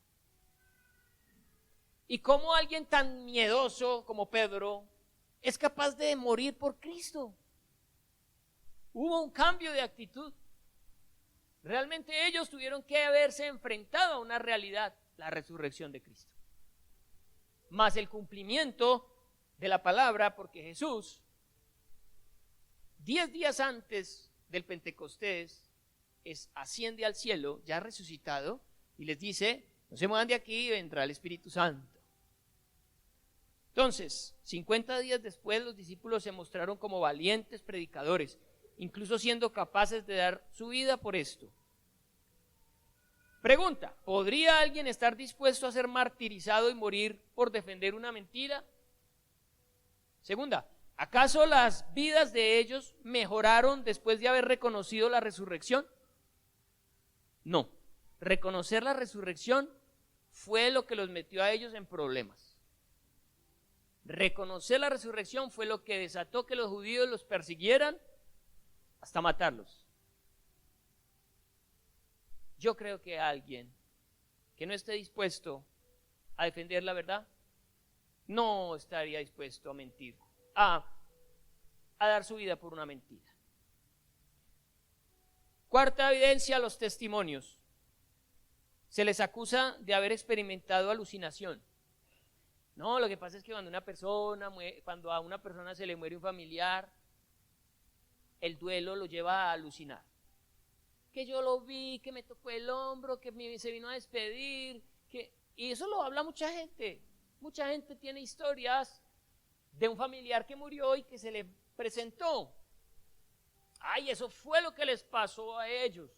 ¿Y cómo alguien tan miedoso como Pedro es capaz de morir por Cristo? Hubo un cambio de actitud. Realmente ellos tuvieron que haberse enfrentado a una realidad, la resurrección de Cristo, más el cumplimiento de la palabra, porque Jesús, 10 días antes del Pentecostés, asciende al cielo, ya resucitado, y les dice, no se muevan de aquí, vendrá el Espíritu Santo. Entonces, 50 días después, los discípulos se mostraron como valientes predicadores, incluso siendo capaces de dar su vida por esto. Pregunta, ¿podría alguien estar dispuesto a ser martirizado y morir por defender una mentira? Segunda, ¿acaso las vidas de ellos mejoraron después de haber reconocido la resurrección? No, reconocer la resurrección fue lo que los metió a ellos en problemas. Reconocer la resurrección fue lo que desató que los judíos los persiguieran hasta matarlos. Yo creo que alguien que no esté dispuesto a defender la verdad, no estaría dispuesto a mentir, a dar su vida por una mentira. Cuarta evidencia, los testimonios. Se les acusa de haber experimentado alucinación. No, lo que pasa es que cuando a una persona se le muere un familiar, el duelo lo lleva a alucinar. Que yo lo vi, que me tocó el hombro, que se vino a despedir, y eso lo habla mucha gente. Mucha gente tiene historias de un familiar que murió y que se le presentó. Ay, eso fue lo que les pasó a ellos.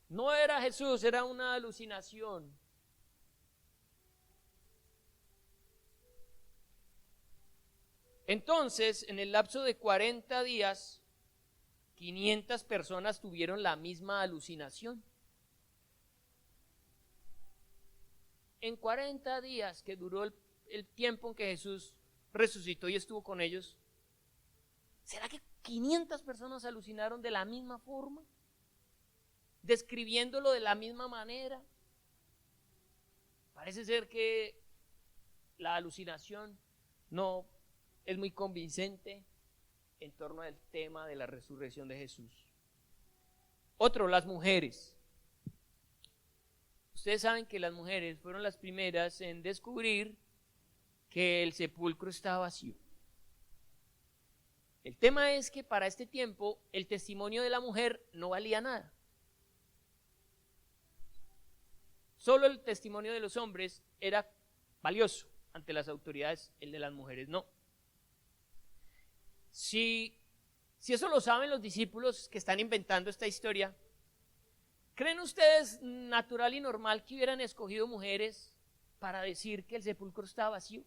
No era Jesús, era una alucinación. Entonces, en el lapso de 40 días, 500 personas tuvieron la misma alucinación. En 40 días que duró el tiempo en que Jesús resucitó y estuvo con ellos, ¿será que 500 personas alucinaron de la misma forma? Describiéndolo de la misma manera. Parece ser que la alucinación no es muy convincente en torno al tema de la resurrección de Jesús. Otro, las mujeres. Ustedes saben que las mujeres fueron las primeras en descubrir que el sepulcro estaba vacío. El tema es que para este tiempo el testimonio de la mujer no valía nada. Solo el testimonio de los hombres era valioso ante las autoridades, el de las mujeres no. Si eso lo saben los discípulos que están inventando esta historia, ¿creen ustedes natural y normal que hubieran escogido mujeres para decir que el sepulcro estaba vacío?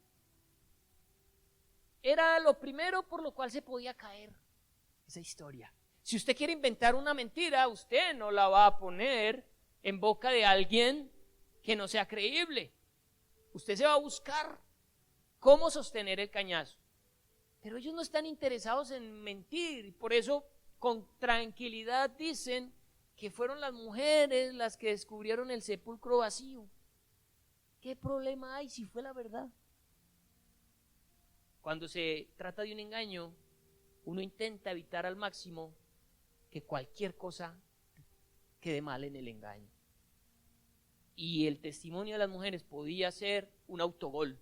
Era lo primero por lo cual se podía caer esa historia. Si usted quiere inventar una mentira, usted no la va a poner en boca de alguien que no sea creíble. Usted se va a buscar cómo sostener el cañazo. Pero ellos no están interesados en mentir y por eso con tranquilidad dicen que fueron las mujeres las que descubrieron el sepulcro vacío. ¿Qué problema hay si fue la verdad? Cuando se trata de un engaño, uno intenta evitar al máximo que cualquier cosa quede mal en el engaño. Y el testimonio de las mujeres podía ser un autogol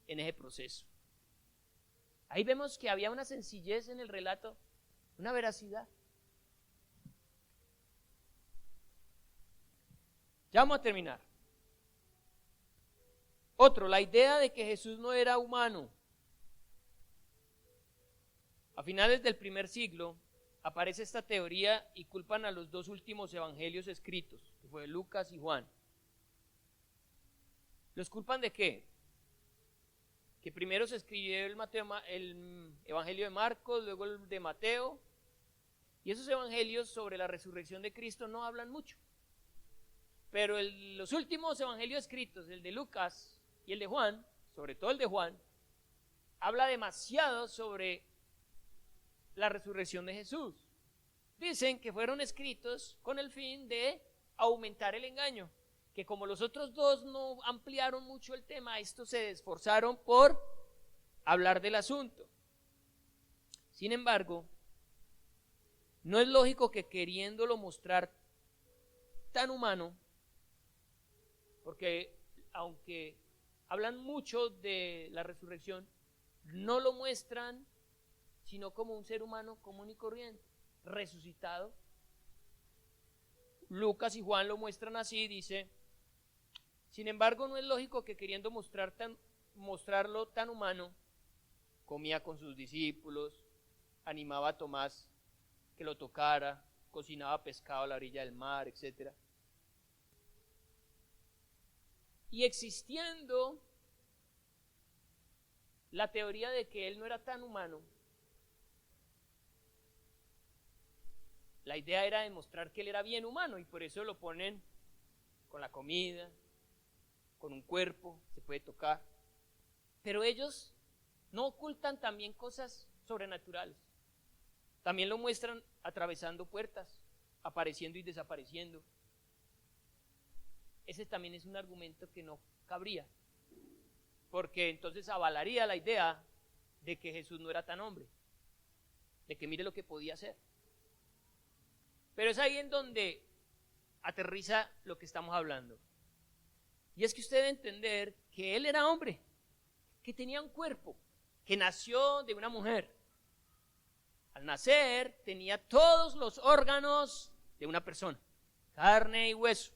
en ese proceso. Ahí vemos que había una sencillez en el relato, una veracidad. Ya vamos a terminar. Otro, la idea de que Jesús no era humano. A finales del primer siglo aparece esta teoría y culpan a los dos últimos evangelios escritos, que fue Lucas y Juan. ¿Los culpan de qué? Que primero se escribió el evangelio de Marcos, luego el de Mateo, y esos evangelios sobre la resurrección de Cristo no hablan mucho. Pero los últimos evangelios escritos, el de Lucas y el de Juan, sobre todo el de Juan, habla demasiado sobre la resurrección de Jesús. Dicen que fueron escritos con el fin de aumentar el engaño, que como los otros dos no ampliaron mucho el tema, estos se esforzaron por hablar del asunto. Sin embargo, no es lógico que queriéndolo mostrar tan humano, porque aunque hablan mucho de la resurrección, no lo muestran sino como un ser humano común y corriente, resucitado. Lucas y Juan lo muestran así, dice: sin embargo, no es lógico que queriendo mostrarlo tan humano, comía con sus discípulos, animaba a Tomás que lo tocara, cocinaba pescado a la orilla del mar, etc. Y existiendo la teoría de que él no era tan humano, la idea era demostrar que él era bien humano y por eso lo ponen con la comida, con un cuerpo, se puede tocar. Pero ellos no ocultan también cosas sobrenaturales. También lo muestran atravesando puertas, apareciendo y desapareciendo. ese también es un argumento que no cabría, porque entonces avalaría la idea de que Jesús no era tan hombre, de que mire lo que podía hacer. Pero es ahí en donde aterriza lo que estamos hablando. Y es que usted debe entender que él era hombre, que tenía un cuerpo, que nació de una mujer. Al nacer tenía todos los órganos de una persona, carne y hueso.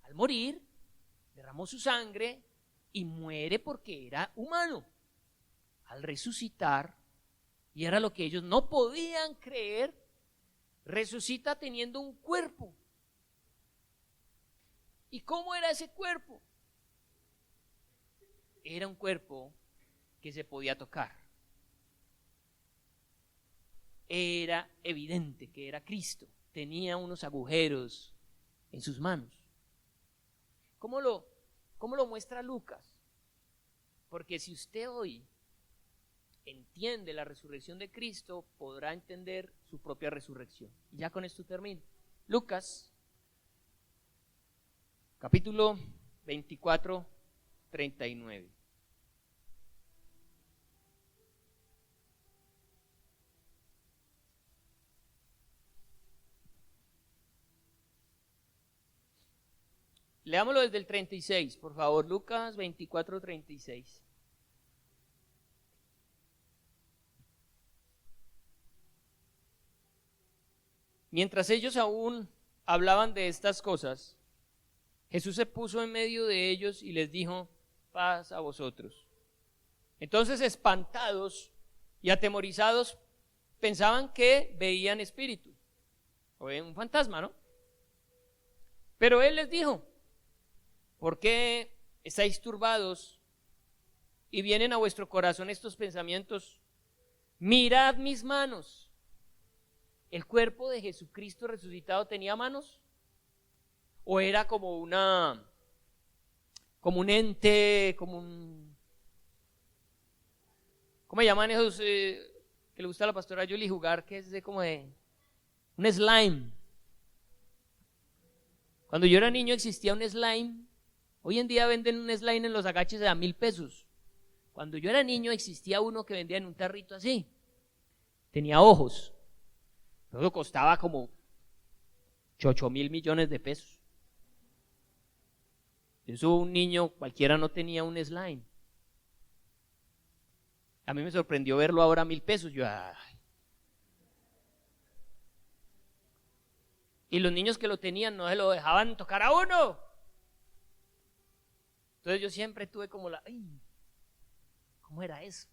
Al morir, derramó su sangre y muere porque era humano. Al resucitar, y era lo que ellos no podían creer, resucita teniendo un cuerpo. ¿Y cómo era ese cuerpo? Era un cuerpo que se podía tocar. Era evidente que era Cristo. Tenía unos agujeros en sus manos. ¿Cómo lo muestra Lucas? Porque si usted hoy entiende la resurrección de Cristo, podrá entender su propia resurrección. Y ya con esto termino. Lucas, capítulo 24, 39. Leámoslo desde el 36, por favor, Lucas 24, 36. Mientras ellos aún hablaban de estas cosas, Jesús se puso en medio de ellos y les dijo: paz a vosotros. Entonces, espantados y atemorizados, pensaban que veían espíritu, o un fantasma, ¿no? Pero él les dijo: ¿por qué estáis turbados y vienen a vuestro corazón estos pensamientos? Mirad mis manos. ¿El cuerpo de Jesucristo resucitado tenía manos? ¿O era como un ente, ¿cómo llaman esos que le gusta a la pastora Julie jugar, que es como de un slime? Cuando yo era niño existía un slime. Hoy en día venden un slime en los agaches a 1,000 pesos. Cuando yo era niño existía uno que vendía en un tarrito así. Tenía ojos. Todo costaba como 8,000 millones de pesos. Eso un niño cualquiera no tenía un slime. A mí me sorprendió verlo ahora a 1,000 pesos. Yo, ay. Y los niños que lo tenían no se lo dejaban tocar a uno. Entonces yo siempre tuve como ¿cómo era eso?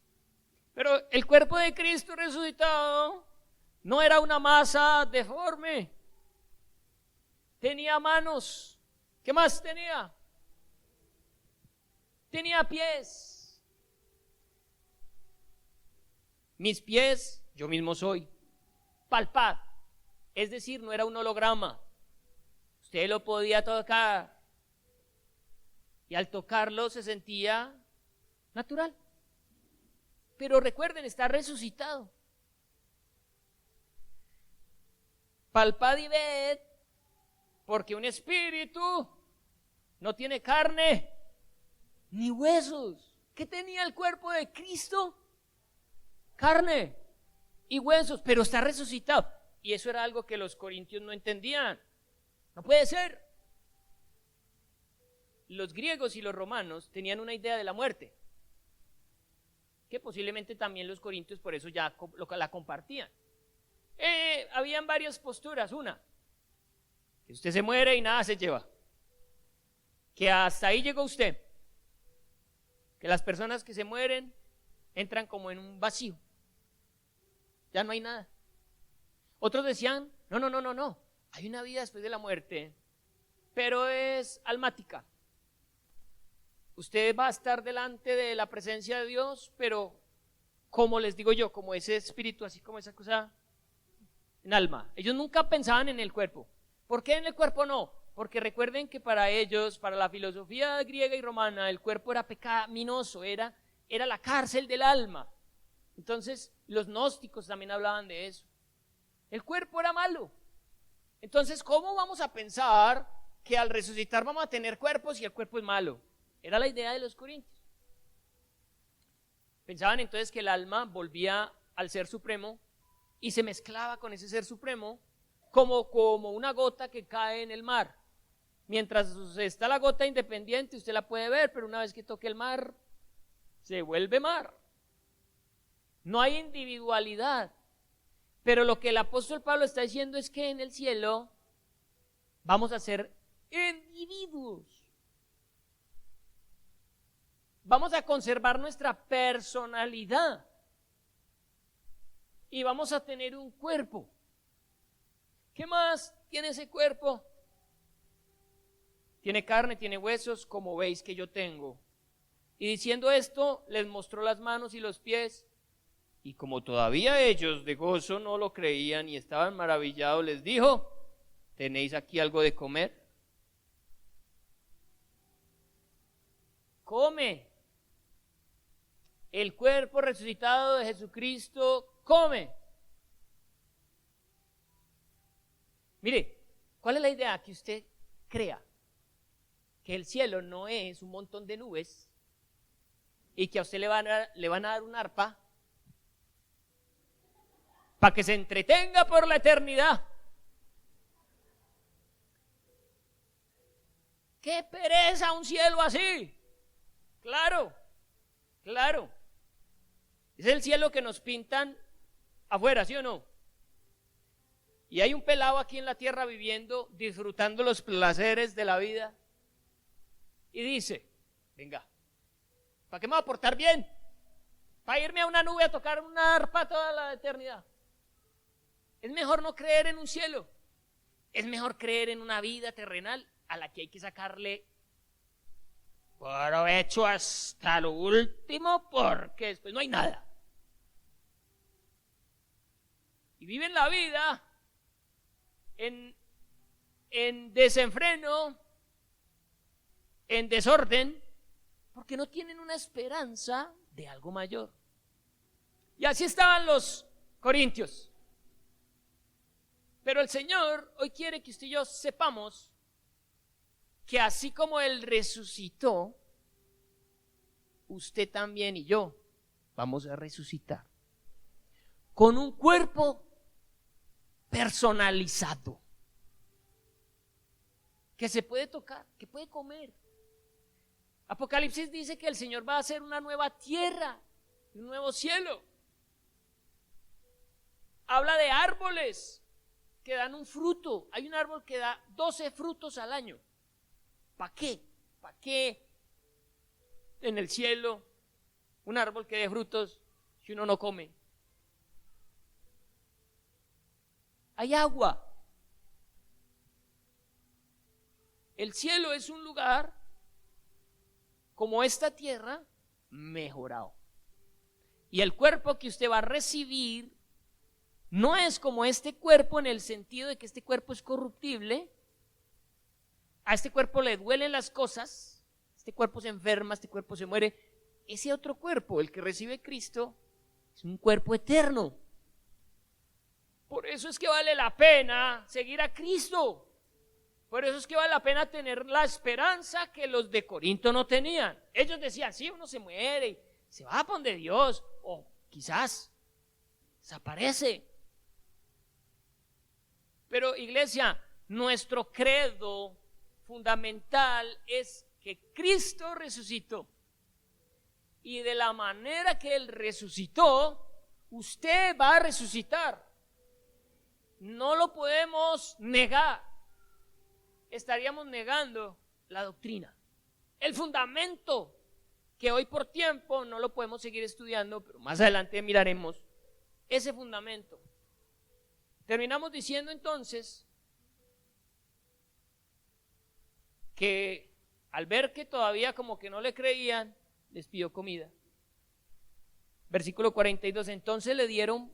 Pero el cuerpo de Cristo resucitado no era una masa deforme. Tenía manos. ¿Qué más tenía? Tenía pies. Mis pies, yo mismo soy. Palpad. Es decir, no era un holograma. Usted lo podía tocar. Y al tocarlo se sentía natural. Pero recuerden, está resucitado. Palpad y ved, porque un espíritu no tiene carne ni huesos. ¿Qué tenía el cuerpo de Cristo? Carne y huesos, pero está resucitado. Y eso era algo que los corintios no entendían. No puede ser. Los griegos y los romanos tenían una idea de la muerte, que posiblemente también los corintios por eso ya la compartían. Habían varias posturas. Una, que usted se muere y nada se lleva, que hasta ahí llegó usted, que las personas que se mueren entran como en un vacío, ya no hay nada. Otros decían, no, hay una vida después de la muerte, pero es almática. Usted va a estar delante de la presencia de Dios, pero como les digo yo, como ese espíritu, así como esa cosa en alma. Ellos nunca pensaban en el cuerpo. ¿Por qué en el cuerpo no? Porque recuerden que para ellos, para la filosofía griega y romana, el cuerpo era pecaminoso, era la cárcel del alma. Entonces los gnósticos también hablaban de eso. El cuerpo era malo. Entonces, ¿cómo vamos a pensar que al resucitar vamos a tener cuerpos y el cuerpo es malo. Era la idea de los corintios. Pensaban entonces que el alma volvía al Ser Supremo y se mezclaba con ese Ser Supremo como una gota que cae en el mar. Mientras está la gota independiente, usted la puede ver, pero una vez que toque el mar, se vuelve mar. No hay individualidad. Pero lo que el apóstol Pablo está diciendo es que en el cielo vamos a ser individuos. Vamos a conservar nuestra personalidad y vamos a tener un cuerpo. ¿Qué más tiene ese cuerpo? Tiene carne, tiene huesos, como veis que yo tengo. Y diciendo esto, les mostró las manos y los pies. Y como todavía ellos de gozo no lo creían y estaban maravillados, les dijo: ¿tenéis aquí algo de comer? Come. El cuerpo resucitado de Jesucristo come. Mire, ¿cuál es la idea? Que usted crea que el cielo no es un montón de nubes y que a usted le van a dar un arpa para que se entretenga por la eternidad. ¡Qué pereza un cielo así! Claro, claro. Es el cielo que nos pintan afuera, ¿sí o no? Y hay un pelado aquí en la tierra viviendo, disfrutando los placeres de la vida. Y dice: venga, ¿para qué me voy a portar bien? ¿Para irme a una nube a tocar una arpa toda la eternidad? Es mejor no creer en un cielo. Es mejor creer en una vida terrenal a la que hay que sacarle provecho hasta lo último, porque después no hay nada. Y viven la vida en desenfreno, en desorden, porque no tienen una esperanza de algo mayor. Y así estaban los corintios. Pero el Señor hoy quiere que usted y yo sepamos que así como Él resucitó, usted también y yo vamos a resucitar con un cuerpo personalizado, que se puede tocar, que puede comer. Apocalipsis dice que el Señor va a hacer una nueva tierra, un nuevo cielo. Habla de árboles que dan un fruto. Hay un árbol que da 12 frutos al año. ¿Para qué? ¿Para qué en el cielo un árbol que dé frutos si uno no come? Hay agua. El cielo es un lugar como esta tierra mejorado. Y el cuerpo que usted va a recibir no es como este cuerpo, en el sentido de que este cuerpo es corruptible. A este cuerpo le duelen las cosas, este cuerpo se enferma, este cuerpo se muere. Ese otro cuerpo, el que recibe Cristo, es un cuerpo eterno. Por eso es que vale la pena seguir a Cristo. Por eso es que vale la pena tener la esperanza que los de Corinto no tenían. Ellos decían: sí, uno se muere y se va a donde Dios, o quizás desaparece. Pero, iglesia, nuestro credo fundamental es que Cristo resucitó. Y de la manera que Él resucitó, usted va a resucitar. No lo podemos negar. Estaríamos negando la doctrina, el fundamento, que hoy por tiempo no lo podemos seguir estudiando, pero más adelante miraremos ese fundamento. Terminamos diciendo entonces que al ver que todavía como que no le creían, les pidió comida. Versículo 42, entonces le dieron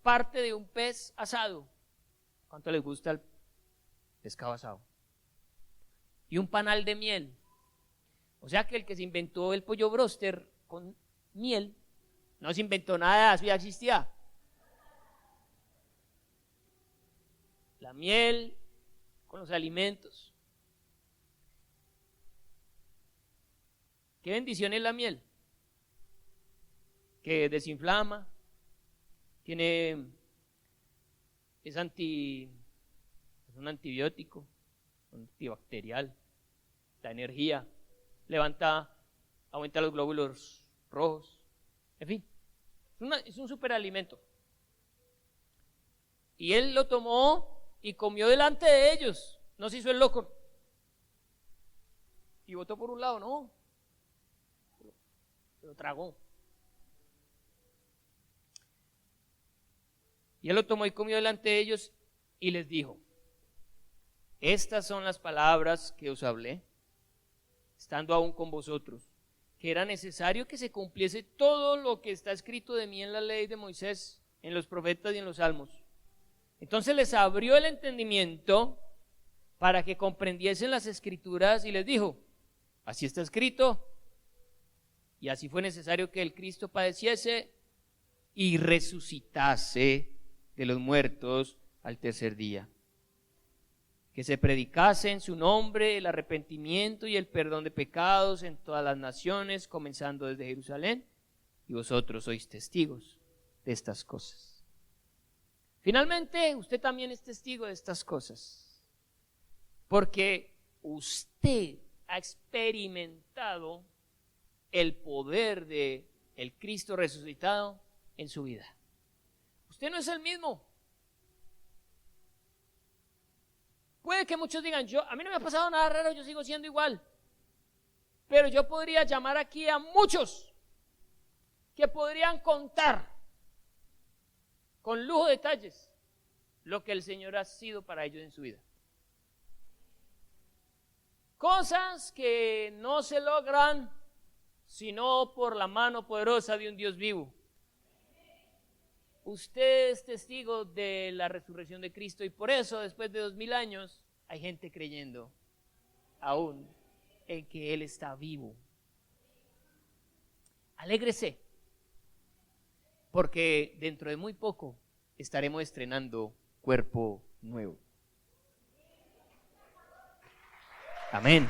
parte de un pez asado. ¿Cuánto les gusta el pescado asado? Y un panal de miel. O sea que el que se inventó el pollo bróster con miel, no se inventó nada, eso ya existía. La miel con los alimentos. ¿Qué bendición es la miel? Que desinflama, es un antibiótico, un antibacterial, da energía, aumenta los glóbulos rojos, en fin, es un superalimento. Y él lo tomó y comió delante de ellos, no se hizo el loco. Y botó por un lado, no, lo tragó. Y él lo tomó y comió delante de ellos y les dijo: estas son las palabras que os hablé, estando aún con vosotros, que era necesario que se cumpliese todo lo que está escrito de mí en la ley de Moisés, en los profetas y en los salmos. Entonces les abrió el entendimiento para que comprendiesen las escrituras y les dijo: así está escrito, y así fue necesario que el Cristo padeciese y resucitase de los muertos al tercer día, que se predicase en su nombre el arrepentimiento y el perdón de pecados en todas las naciones, comenzando desde Jerusalén, y vosotros sois testigos de estas cosas. Finalmente, usted también es testigo de estas cosas, porque usted ha experimentado el poder de el Cristo resucitado en su vida. Usted no es el mismo. Puede que muchos digan: a mí no me ha pasado nada raro, yo sigo siendo igual. Pero yo podría llamar aquí a muchos que podrían contar con lujo de detalles lo que el Señor ha sido para ellos en su vida. Cosas que no se logran sino por la mano poderosa de un Dios vivo. Usted es testigo de la resurrección de Cristo y por eso después de 2000 años hay gente creyendo aún en que Él está vivo. Alégrese, porque dentro de muy poco estaremos estrenando cuerpo nuevo. Amén.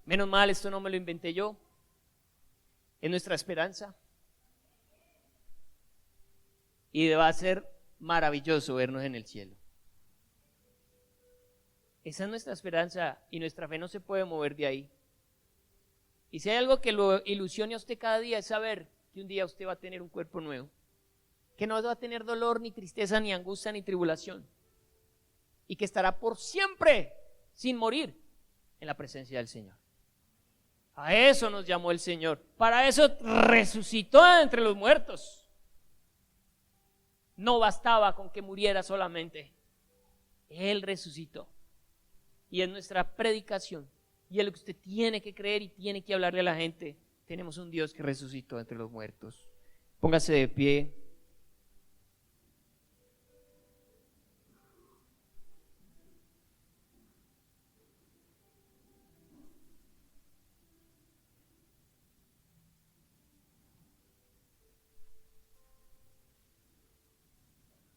Menos mal, esto no me lo inventé yo. Es nuestra esperanza. Y va a ser maravilloso vernos en el cielo. Esa es nuestra esperanza y nuestra fe no se puede mover de ahí. Y si hay algo que lo ilusione a usted cada día es saber que un día usted va a tener un cuerpo nuevo. Que no va a tener dolor, ni tristeza, ni angustia, ni tribulación. Y que estará por siempre sin morir en la presencia del Señor. A eso nos llamó el Señor. Para eso resucitó entre los muertos. No bastaba con que muriera solamente. Él resucitó. Y es nuestra predicación. Y es lo que usted tiene que creer y tiene que hablarle a la gente. Tenemos un Dios que resucitó entre los muertos. Póngase de pie.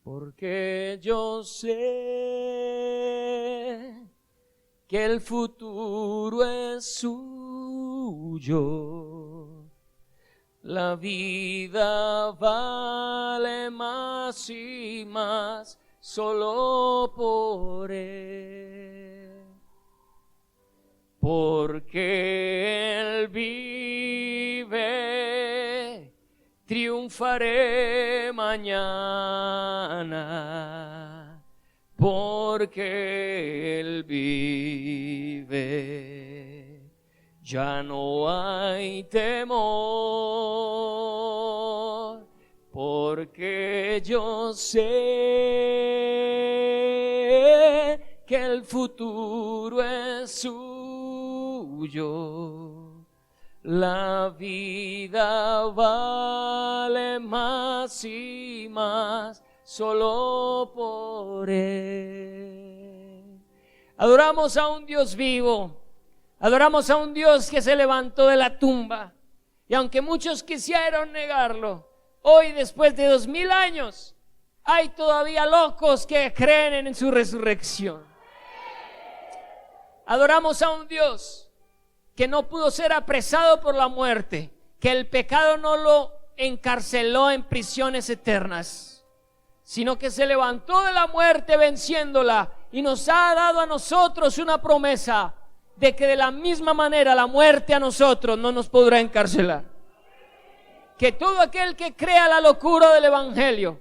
Porque yo sé que el futuro es suyo, la vida vale más y más solo por Él, porque Él vive. Triunfaré mañana, porque Él vive. Ya no hay temor, porque yo sé que el futuro es suyo. La vida vale más y más solo por Él. Adoramos a un Dios vivo, adoramos a un Dios que se levantó de la tumba. Y aunque muchos quisieron negarlo, Hoy, después de 2000 años, hay todavía locos que creen en su resurrección. Adoramos a un Dios que no pudo ser apresado por la muerte, que el pecado no lo encarceló en prisiones eternas, sino que se levantó de la muerte venciéndola y nos ha dado a nosotros una promesa de que de la misma manera la muerte a nosotros no nos podrá encarcelar. Que todo aquel que crea la locura del evangelio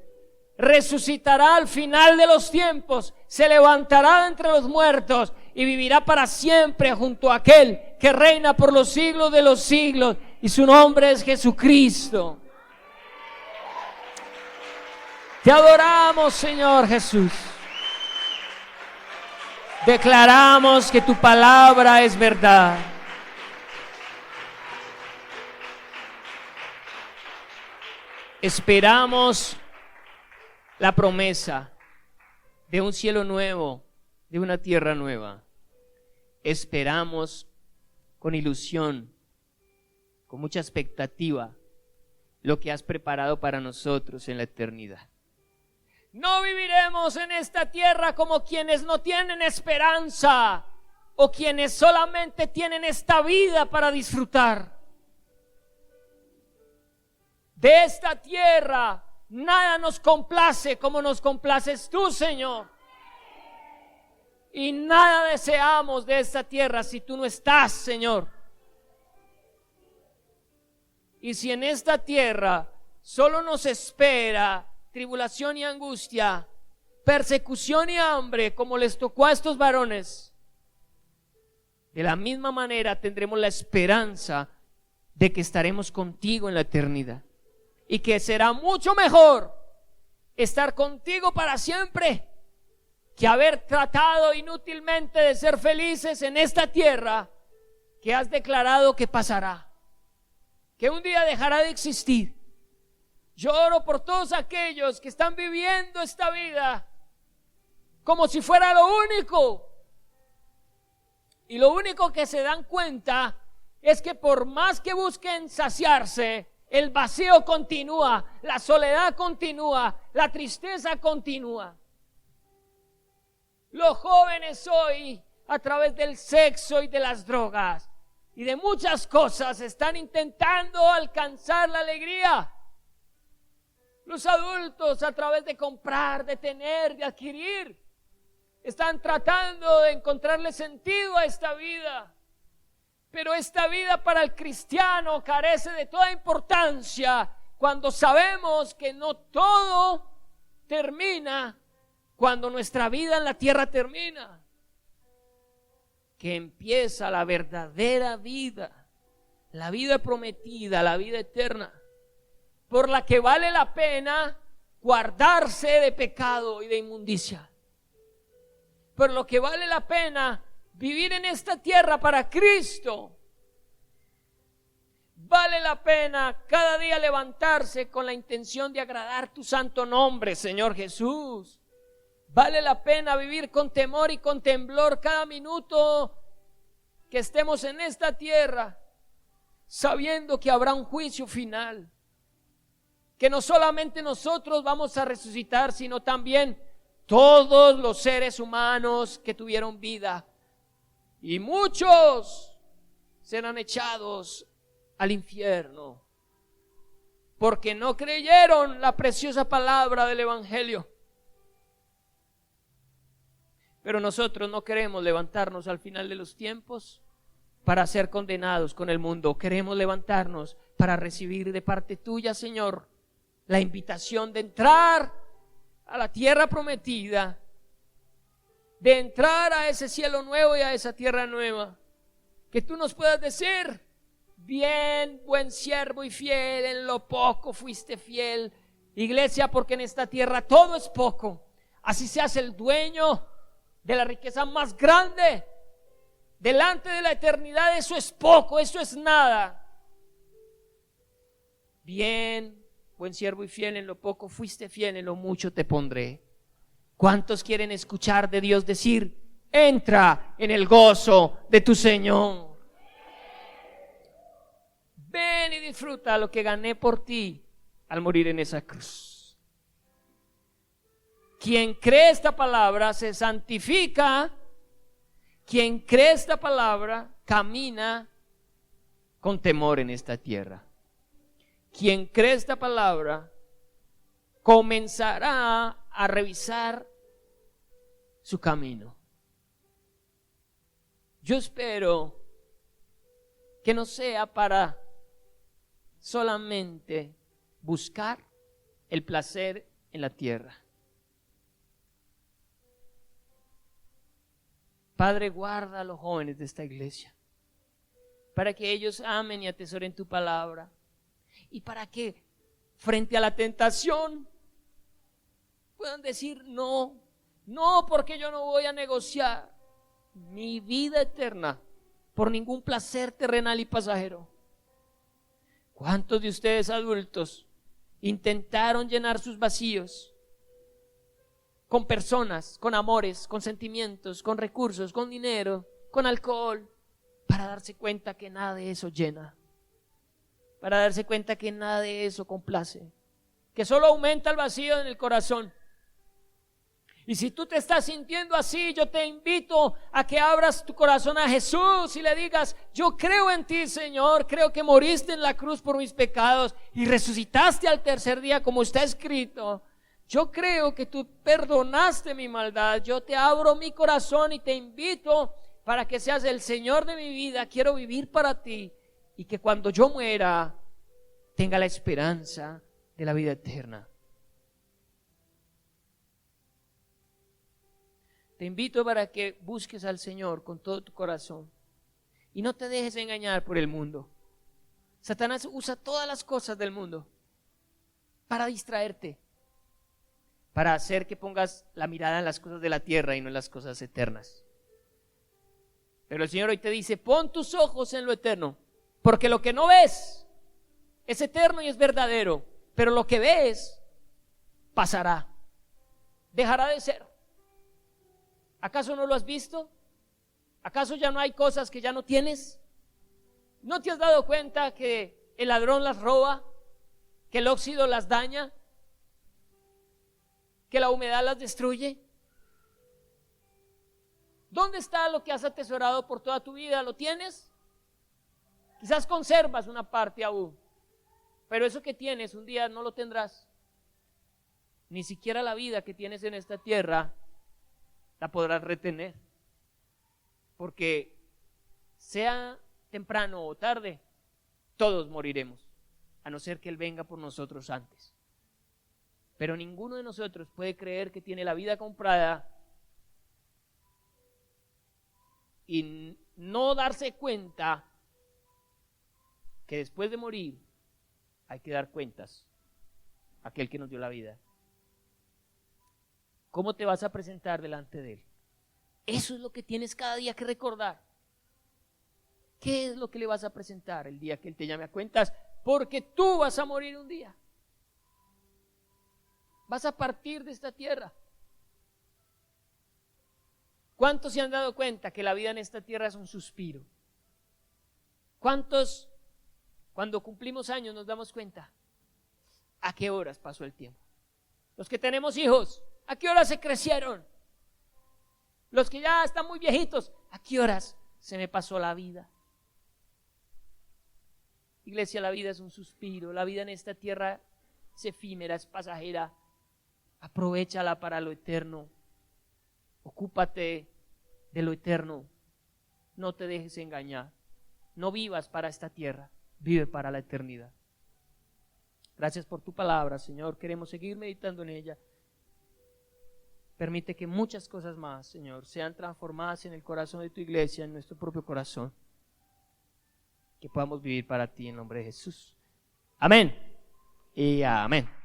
resucitará al final de los tiempos, se levantará de entre los muertos y vivirá para siempre junto a aquel que reina por los siglos de los siglos, y su nombre es Jesucristo. Te adoramos, Señor Jesús. Declaramos que tu palabra es verdad. Esperamos la promesa de un cielo nuevo, de una tierra nueva. Esperamos con ilusión, con mucha expectativa, lo que has preparado para nosotros en la eternidad. No viviremos en esta tierra como quienes no tienen esperanza o quienes solamente tienen esta vida para disfrutar. De esta tierra nada nos complace como nos complaces tú, Señor. Y nada deseamos de esta tierra si tú no estás, Señor. Y si en esta tierra solo nos espera tribulación y angustia, persecución y hambre, como les tocó a estos varones, de la misma manera tendremos la esperanza de que estaremos contigo en la eternidad. Y que será mucho mejor estar contigo para siempre que haber tratado inútilmente de ser felices en esta tierra que has declarado que pasará, que un día dejará de existir. Yo oro por todos aquellos que están viviendo esta vida como si fuera lo único, y lo único que se dan cuenta es que por más que busquen saciarse, el vacío continúa, la soledad continúa, la tristeza continúa. Los jóvenes hoy, a través del sexo y de las drogas y de muchas cosas, están intentando alcanzar la alegría. Los adultos, a través de comprar, de tener, de adquirir, están tratando de encontrarle sentido a esta vida. Pero esta vida para el cristiano carece de toda importancia cuando sabemos que no todo termina cuando nuestra vida en la tierra termina. Que empieza la verdadera vida, la vida prometida, la vida eterna, por la que vale la pena guardarse de pecado y de inmundicia. Por lo que vale la pena vivir en esta tierra para Cristo. Vale la pena cada día levantarse con la intención de agradar tu santo nombre, Señor Jesús. Vale la pena vivir con temor y con temblor cada minuto que estemos en esta tierra, sabiendo que habrá un juicio final, que no solamente nosotros vamos a resucitar, sino también todos los seres humanos que tuvieron vida. Y muchos serán echados al infierno porque no creyeron la preciosa palabra del evangelio. Pero nosotros no queremos levantarnos al final de los tiempos para ser condenados con el mundo. Queremos levantarnos para recibir de parte tuya, Señor, la invitación de entrar a la tierra prometida, de entrar a ese cielo nuevo y a esa tierra nueva. Que tú nos puedas decir: bien, buen siervo y fiel, en lo poco fuiste fiel. Iglesia, porque en esta tierra todo es poco. Así seas el dueño de la riqueza más grande, delante de la eternidad eso es poco, eso es nada. Bien, buen siervo y fiel, en lo poco fuiste fiel, en lo mucho te pondré. ¿Cuántos quieren escuchar de Dios decir: entra en el gozo de tu Señor? Ven y disfruta lo que gané por ti al morir en esa cruz. Quien cree esta palabra se santifica. Quien cree esta palabra camina con temor en esta tierra. Quien cree esta palabra comenzará a revisar su camino. Yo espero que no sea para solamente buscar el placer en la tierra. Padre, guarda a los jóvenes de esta iglesia para que ellos amen y atesoren tu palabra y para que frente a la tentación puedan decir no, porque yo no voy a negociar mi vida eterna por ningún placer terrenal y pasajero. ¿Cuántos de ustedes adultos intentaron llenar sus vacíos con personas, con amores, con sentimientos, con recursos, con dinero, con alcohol, para darse cuenta que nada de eso llena, para darse cuenta que nada de eso complace, que solo aumenta el vacío en el corazón? Y si tú te estás sintiendo así, yo te invito a que abras tu corazón a Jesús y le digas: yo creo en ti, Señor, creo que moriste en la cruz por mis pecados y resucitaste al tercer día como está escrito. Yo creo que tú perdonaste mi maldad. Yo te abro mi corazón y te invito para que seas el Señor de mi vida. Quiero vivir para ti y que cuando yo muera tenga la esperanza de la vida eterna. Te invito para que busques al Señor con todo tu corazón y no te dejes engañar por el mundo. Satanás usa todas las cosas del mundo para distraerte, para hacer que pongas la mirada en las cosas de la tierra y no en las cosas eternas. Pero el Señor hoy te dice: pon tus ojos en lo eterno, porque lo que no ves es eterno y es verdadero, pero lo que ves pasará, dejará de ser. ¿Acaso no lo has visto? ¿Acaso ya no hay cosas que ya no tienes? ¿No te has dado cuenta que el ladrón las roba, que el óxido las daña, que la humedad las destruye? ¿Dónde está lo que has atesorado por toda tu vida? ¿Lo tienes? Quizás conservas una parte aún, pero eso que tienes un día no lo tendrás. Ni siquiera la vida que tienes en esta tierra la podrás retener, porque sea temprano o tarde, todos moriremos, a no ser que Él venga por nosotros antes. Pero ninguno de nosotros puede creer que tiene la vida comprada y no darse cuenta que después de morir hay que dar cuentas a aquel que nos dio la vida. ¿Cómo te vas a presentar delante de Él? Eso es lo que tienes cada día que recordar. ¿Qué es lo que le vas a presentar el día que Él te llame a cuentas? Porque tú vas a morir un día. Vas a partir de esta tierra. ¿Cuántos se han dado cuenta que la vida en esta tierra es un suspiro? ¿Cuántos, cuando cumplimos años, nos damos cuenta a qué horas pasó el tiempo? Los que tenemos hijos, ¿a qué horas se crecieron? Los que ya están muy viejitos, ¿a qué horas se me pasó la vida? Iglesia, la vida es un suspiro. La vida en esta tierra es efímera, es pasajera. Aprovéchala para lo eterno. Ocúpate de lo eterno. No te dejes engañar. No vivas para esta tierra, vive para la eternidad. Gracias por tu palabra, Señor. Queremos seguir meditando en ella. Permite que muchas cosas más, Señor, sean transformadas en el corazón de tu iglesia, en nuestro propio corazón. Que podamos vivir para ti en nombre de Jesús. Amén y amén.